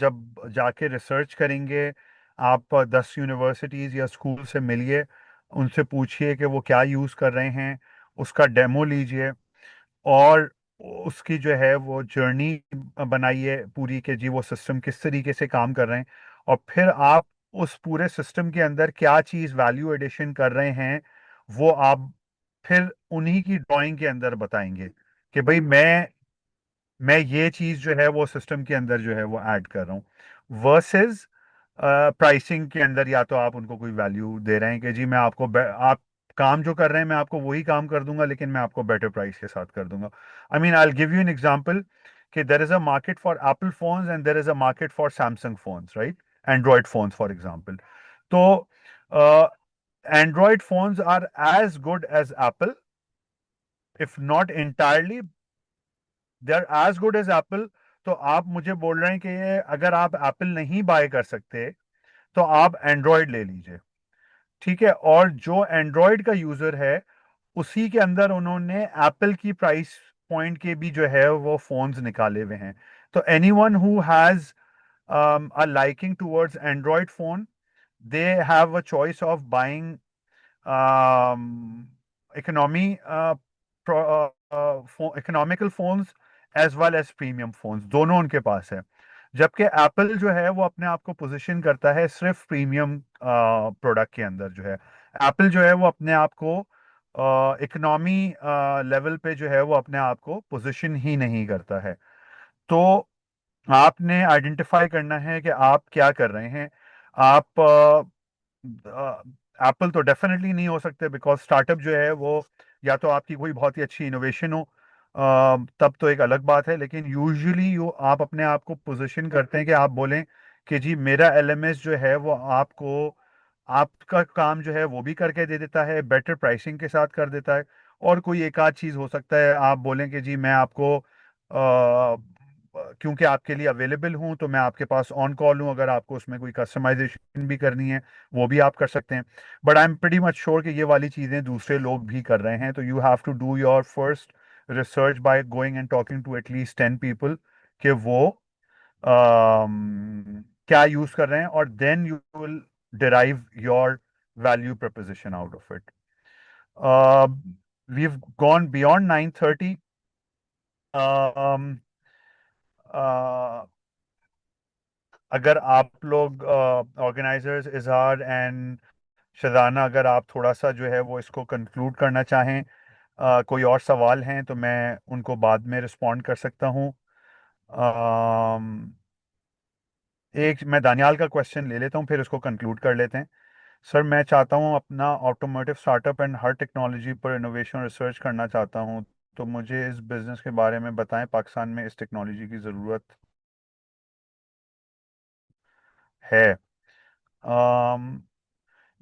Speaker 1: जब जाके रिसर्च करेंगे, आप 10 यूनिवर्सिटीज़ या स्कूल से मिलिए, उनसे पूछिए कि वो क्या यूज़ कर रहे हैं, उसका डेमो लीजिए, और उसकी जो है वो जर्नी बनाइए पूरी, कि जी वो सिस्टम किस तरीके से काम कर रहे हैं. और फिर आप उस पूरे सिस्टम के अंदर क्या चीज़ वैल्यू एडिशन कर रहे हैं, वो आप फिर उन्हीं की ड्राइंग के अंदर बताएंगे कि भाई मैं ये चीज जो है वो सिस्टम के अंदर जो है वो ऐड कर रहा हूँ, वर्सेस प्राइसिंग के अंदर या तो आप उनको कोई वैल्यू दे रहे हैं कि जी मैं आपको आप काम जो कर रहे हैं मैं आपको वही काम कर दूंगा, लेकिन मैं आपको बेटर प्राइस के साथ कर दूंगा. I mean I give you an example कि there is a market for Apple phones and there is a market for Samsung phones, right? Android phones for example. तो Android phones are as good as Apple, if not entirely, they are as good as Apple. तो आप मुझे बोल रहे हैं कि ये अगर आप एप्पल नहीं बाय कर सकते तो आप एंड्रॉयड ले लीजिए, ठीक है? और जो एंड्रॉयड का यूजर है उसी के अंदर उन्होंने एप्पल की प्राइस पॉइंट के भी जो है वो फोन्स निकाले हुए हैं. तो any one who has a liking towards Android phone, they have a choice of buying um, economy economical phones as well as premium phones, दोनों उनके पास है. जबकि एप्पल जो है वो अपने आप को पोजीशन करता है सिर्फ प्रीमियम प्रोडक्ट के अंदर. जो है एप्पल जो है वो अपने आप को इकोनॉमी लेवल पे जो है वो अपने आप को पोजीशन ही नहीं करता है. तो आपने आइडेंटिफाई करना है कि आप क्या कर रहे हैं. आप एप्पल तो डेफिनेटली नहीं हो सकते, बिकॉज स्टार्टअप जो है वो या तो आपकी कोई बहुत ही अच्छी इनोवेशन हो, तब तो एक अलग बात है. लेकिन यूजुअली यू आप अपने आप को पोजीशन करते हैं कि आप बोलें कि जी मेरा एलएमएस जो है वो आपको आपका काम जो है वो भी करके दे देता है, बेटर प्राइसिंग के साथ कर देता है. और कोई एक आध चीज़ हो सकता है आप बोलें कि जी मैं आपको क्योंकि आपके लिए अवेलेबल हूं तो मैं आपके पास ऑन कॉल हूं, अगर आपको उसमें कोई कस्टमाइजेशन भी करनी है वो भी आप कर सकते हैं. But I am pretty much sure कि ये वाली चीज़ें दूसरे लोग भी कर रहे हैं. तो you have to do your first research by going and talking to at least 10 people कि वो क्या यूज़ कर रहे हैं, और then you will derive your value proposition out of it. Uh, we've gone beyond 9:30. Um, uh, अगर आप लोग ऑर्गेनाइजर्स इजहार एंड शजाना, अगर आप थोड़ा सा जो है वो इसको कंक्लूड करना चाहें, कोई और सवाल हैं तो मैं उनको बाद में रिस्पॉन्ड कर सकता हूँ। अम, एक मैं दानियाल का क्वेश्चन ले लेता हूँ, फिर उसको कंक्लूड कर लेते हैं। सर, मैं चाहता हूँ अपना automotive startup and her technology पर इनोवेशन रिसर्च करना चाहता हूँ, तो मुझे इस बिज़नेस के बारे में बताएं। पाकिस्तान में इस टेक्नोलॉजी की ज़रूरत है। अम,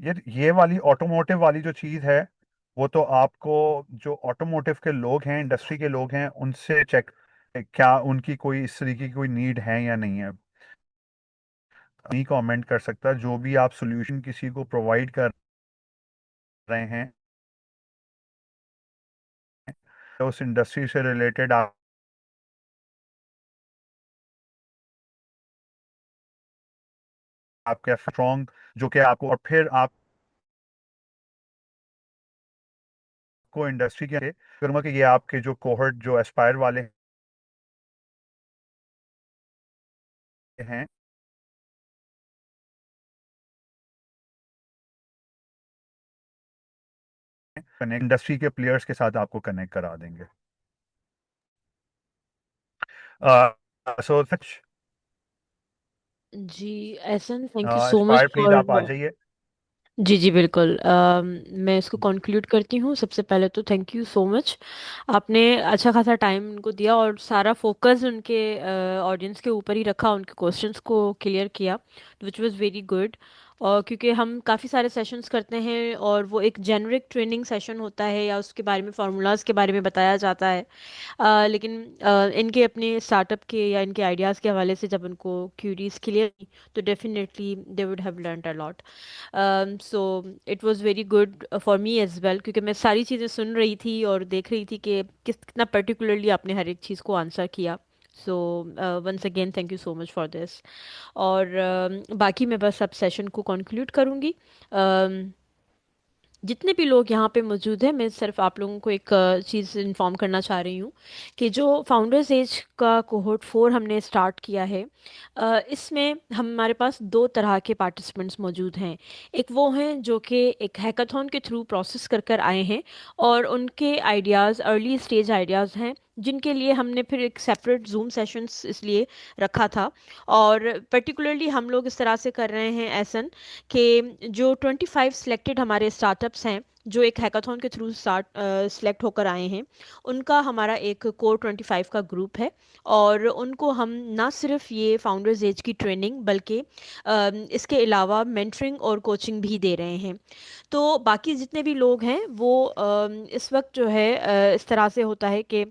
Speaker 1: ये वाली ऑटोमोटिव वाली जो चीज़ है, वो तो आपको, जो ऑटोमोटिव के लोग हैं, इंडस्ट्री के लोग हैं, उनसे चेक, क्या उनकी कोई इस तरीके की कोई नीड है या नहीं है। नहीं कमेंट कर सकता। जो भी आप सोल्यूशन किसी को प्रोवाइड कर रहे हैं, तो उस इंडस्ट्री से रिलेटेड आपके स्ट्रॉन्ग, जो कि आपको, और फिर आपको इंडस्ट्री के करूँगा कि ये आपके जो कोहर्ट जो एस्पायर वाले हैं, कनेक्ट इंडस्ट्री के प्लेयर्स के साथ आपको कनेक्ट करा देंगे। सो
Speaker 4: जी Ehsan, thank you so much
Speaker 1: aspire please आप आ
Speaker 4: फॉर।
Speaker 1: जाइए।
Speaker 4: जी जी बिल्कुल। मैं इसको कंक्लूड करती हूँ। सबसे पहले तो थैंक यू सो मच, आपने अच्छा खासा टाइम उनको दिया और सारा फोकस उनके ऑडियंस के ऊपर ही रखा, उनके क्वेश्चंस को क्लियर किया, विच वाज वेरी गुड। और क्योंकि हम काफ़ी सारे सेशंस करते हैं और वो एक जेनरिक ट्रेनिंग सेशन होता है या उसके बारे में फार्मूलाज के बारे में बताया जाता है, लेकिन इनके अपने स्टार्टअप के या इनके आइडियाज़ के हवाले से जब उनको क्यूरीज क्लियर की तो definitely they would have learned a lot. So it was very good for me as well, क्योंकि मैं सारी चीज़ें सुन रही थी और देख रही थी कि कितना पर्टिकुलरली आपने हर एक चीज़ को आंसर किया। So once again thank you so much for this. और बाकी मैं बस अब सेशन को कंक्लूड करूँगी। जितने भी लोग यहाँ पे मौजूद हैं, मैं सिर्फ आप लोगों को एक चीज़ इन्फॉर्म करना चाह रही हूँ कि जो फाउंडर्स एज का कोहोर्ट 4 हमने स्टार्ट किया है, इसमें हमारे पास दो तरह के पार्टिसिपेंट्स मौजूद हैं। एक वो हैं जो कि एक हैकाथॉन के थ्रू प्रोसेस कर कर आए हैं और उनके आइडियाज़ अर्ली स्टेज आइडियाज़ हैं, जिनके लिए हमने फिर एक सेपरेट जूम सेशंस इसलिए रखा था। और पर्टिकुलरली हम लोग इस तरह से कर रहे हैं ऐसन कि जो 25 सिलेक्टेड हमारे स्टार्टअप्स हैं जो एक हैकाथॉन के थ्रू सिलेक्ट होकर आए हैं, उनका हमारा एक कोर 25 का ग्रुप है। और उनको हम ना सिर्फ ये फाउंडर्स एज की ट्रेनिंग बल्कि इसके अलावा मेंटरिंग और कोचिंग भी दे रहे हैं। तो बाकी जितने भी लोग हैं वो इस वक्त जो है इस तरह से होता है कि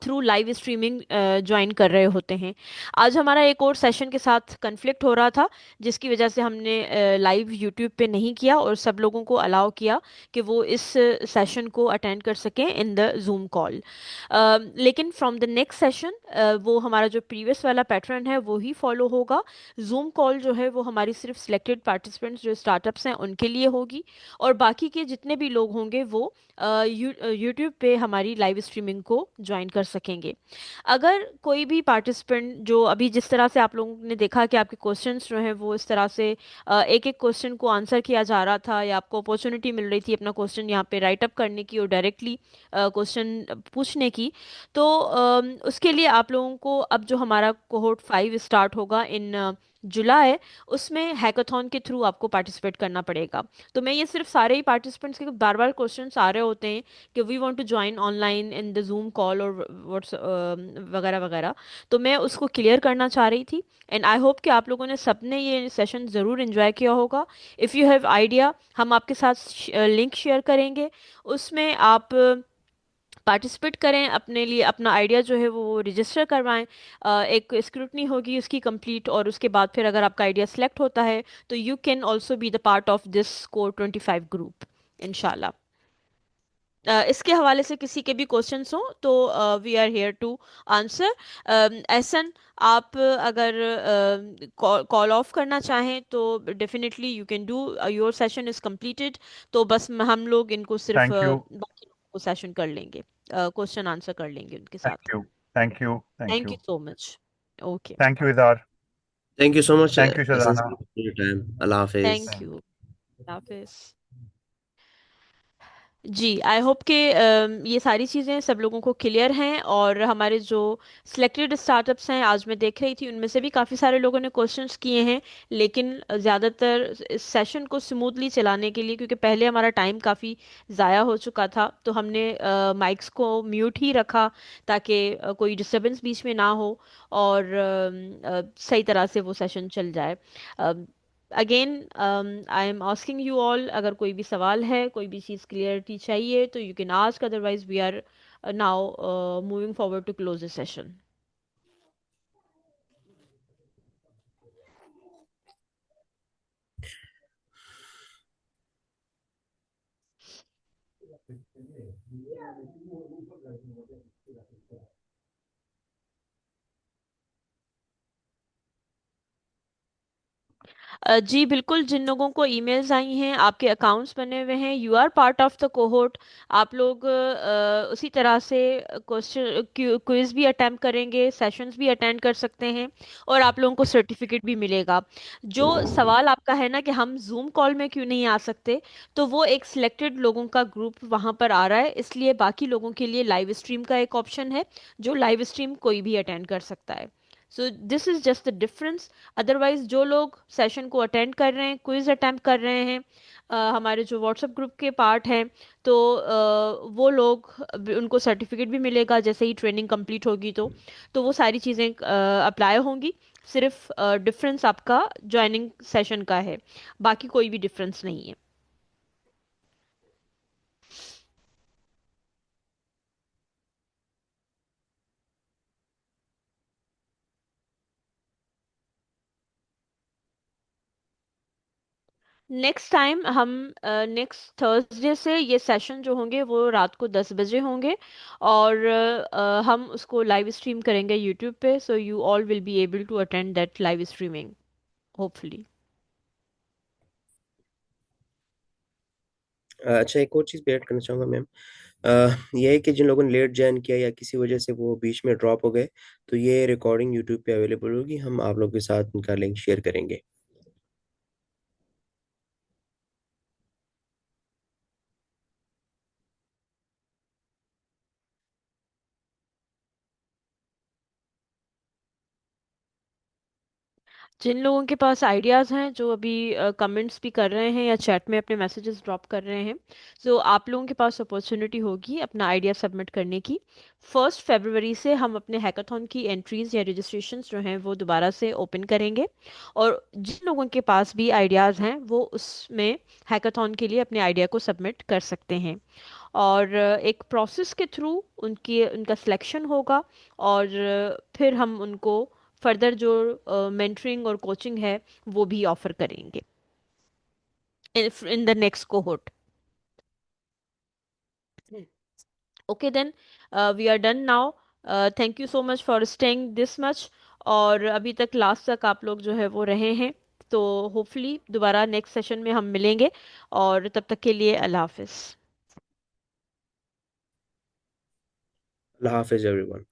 Speaker 4: थ्रू लाइव स्ट्रीमिंग ज्वाइन कर रहे होते हैं। आज हमारा एक और सेशन के साथ कन्फ्लिक्ट हो रहा था, जिसकी वजह से हमने लाइव यूट्यूब पे नहीं किया और सब लोगों को अलाउ किया कि वो इस सेशन को अटेंड कर सकें इन द जूम कॉल। लेकिन फ्रॉम द नेक्स्ट सेशन वो हमारा जो प्रीवियस वाला पैटर्न है वो ही फॉलो होगा। जूम कॉल जो है वो हमारी सिर्फ सिलेक्टेड पार्टिसिपेंट्स जो स्टार्टअप्स हैं उनके लिए होगी, और बाकी के जितने भी लोग होंगे वो यूट्यूब पे हमारी लाइव स्ट्रीमिंग को ज्वाइन कर सकेंगे। अगर कोई भी पार्टिसिपेंट जो अभी जिस तरह से आप लोगों ने देखा कि आपके क्वेश्चंस जो हैं वो इस तरह से एक एक क्वेश्चन को आंसर किया जा रहा था या आपको अपॉर्चुनिटी मिल रही थी अपना क्वेश्चन यहाँ पे राइट अप करने की और डायरेक्टली क्वेश्चन पूछने की, तो उसके लिए आप लोगों को अब जो हमारा कोहोर्ट 5 स्टार्ट होगा इन जुलाई, उसमें हैकाथॉन के थ्रू आपको पार्टिसिपेट करना पड़ेगा। तो मैं ये सिर्फ सारे ही पार्टिसिपेंट्स के बार बार क्वेश्चंस आ रहे होते हैं कि we want to join online in the Zoom call और व्हाट्स वगैरह वगैरह, तो मैं उसको क्लियर करना चाह रही थी। एंड आई होप कि आप लोगों ने सबने ये सेशन ज़रूर इन्जॉय किया होगा। इफ़ यू हैव आइडिया, हम आपके साथ लिंक शेयर करेंगे, उसमें आप पार्टिसिपेट करें, अपने लिए अपना आइडिया जो है वो रजिस्टर करवाएं। एक स्क्रूटनी होगी उसकी कंप्लीट, और उसके बाद फिर अगर आपका आइडिया सेलेक्ट होता है तो you can also be the part of this core 25 group इंशाल्लाह। इसके हवाले से किसी के भी क्वेश्चंस हो तो we are here to answer. Ehsan, आप अगर कॉल ऑफ करना चाहें तो definitely you can do, your session is completed. तो बस हम लोग इनको सिर्फ
Speaker 1: थैंक यू।
Speaker 4: बाकी लोगों को सेशन कर लेंगे, क्वेश्चन आंसर कर लेंगे उनके साथ।
Speaker 1: Thank you. Thank you. Thank
Speaker 4: thank
Speaker 1: you.
Speaker 4: You so much. Okay,
Speaker 1: thank you इदार।
Speaker 5: Thank you so much,
Speaker 1: thank you
Speaker 5: Hasan,
Speaker 1: Shazana.
Speaker 5: for your time. Allah Hafiz.
Speaker 4: Thank you. हाफिज। जी, आई होप कि ये सारी चीज़ें सब लोगों को क्लियर हैं। और हमारे जो सिलेक्टेड स्टार्टअप्स हैं, आज मैं देख रही थी उनमें से भी काफ़ी सारे लोगों ने क्वेश्चंस किए हैं, लेकिन ज़्यादातर इस सेशन को स्मूथली चलाने के लिए, क्योंकि पहले हमारा टाइम काफ़ी ज़ाया हो चुका था, तो हमने माइक्स को म्यूट ही रखा ताकि कोई डिस्टरबेंस बीच में ना हो और सही तरह से वो सेशन चल जाए। Again I am asking you all, अगर कोई भी सवाल है, कोई भी चीज़ क्लियरिटी चाहिए, तो you can ask, otherwise we are now moving forward to close this session. जी बिल्कुल, जिन लोगों को ईमेल्स आई हैं, आपके अकाउंट्स बने हुए हैं, you are part of the cohort. आप लोग उसी तरह से क्वेश्चन क्विज भी अटेम्प्ट करेंगे, सेशंस भी अटेंड कर सकते हैं, और आप लोगों को सर्टिफिकेट भी मिलेगा। जो सवाल आपका है ना कि हम जूम कॉल में क्यों नहीं आ सकते, तो वो एक सिलेक्टेड लोगों का ग्रुप वहाँ पर आ रहा है, इसलिए बाकी लोगों के लिए लाइव स्ट्रीम का एक ऑप्शन है, जो लाइव स्ट्रीम कोई भी अटेंड कर सकता है। So this is just the difference. Otherwise जो लोग सेशन को अटेंड कर रहे हैं, क्विज अटेम्प्ट कर रहे हैं, हमारे जो व्हाट्सएप ग्रुप के पार्ट हैं, तो वो लोग उनको सर्टिफिकेट भी मिलेगा जैसे ही ट्रेनिंग कंप्लीट होगी, तो वो सारी चीज़ें अप्लाई होंगी। सिर्फ डिफरेंस आपका ज्वाइनिंग सेशन का है, बाकी कोई भी डिफरेंस नहीं है। नेक्स्ट टाइम हम नेक्स्ट थर्सडे से ये सेशन जो होंगे वो रात को 10 बजे होंगे, और हम उसको लाइव स्ट्रीम करेंगे यूट्यूब पे, so you all will be able to attend that live streaming hopefully.
Speaker 5: अच्छा, एक और चीज़ भी ऐड करना चाहूँगा मैम। ये है कि जिन लोगों ने लेट ज्वाइन किया या किसी वजह से वो बीच में ड्रॉप हो गए, तो ये रिकॉर्डिंग यूट्यूब पे अवेलेबल होगी, हम आप लोगों के साथ उनका लिंक शेयर करेंगे।
Speaker 4: जिन लोगों के पास आइडियाज़ हैं, जो अभी कमेंट्स भी कर रहे हैं या चैट में अपने मैसेजेस ड्रॉप कर रहे हैं, तो आप लोगों के पास अपॉर्चुनिटी होगी अपना आइडिया सबमिट करने की। 1 फरवरी से हम अपने हैकाथॉन की एंट्रीज या रजिस्ट्रेशंस जो हैं वो दोबारा से ओपन करेंगे, और जिन लोगों के पास भी आइडियाज़ हैं वो उसमें हैकाथॉन के लिए अपने आइडिया को सबमिट कर सकते हैं, और एक प्रोसेस के थ्रू उनका सिलेक्शन होगा, और फिर हम उनको फर्दर जो मेंटरिंग और कोचिंग है वो भी ऑफर करेंगे in the next cohort. Okay then, we are done now. Thank you so much for staying this much, और अभी तक लास्ट तक आप लोग जो है वो रहे हैं, तो होपफुली दोबारा नेक्स्ट सेशन में हम मिलेंगे, और तब तक के लिए अल्लाह हाफिज़।
Speaker 5: अल्लाह हाफिज़ एवरीवन।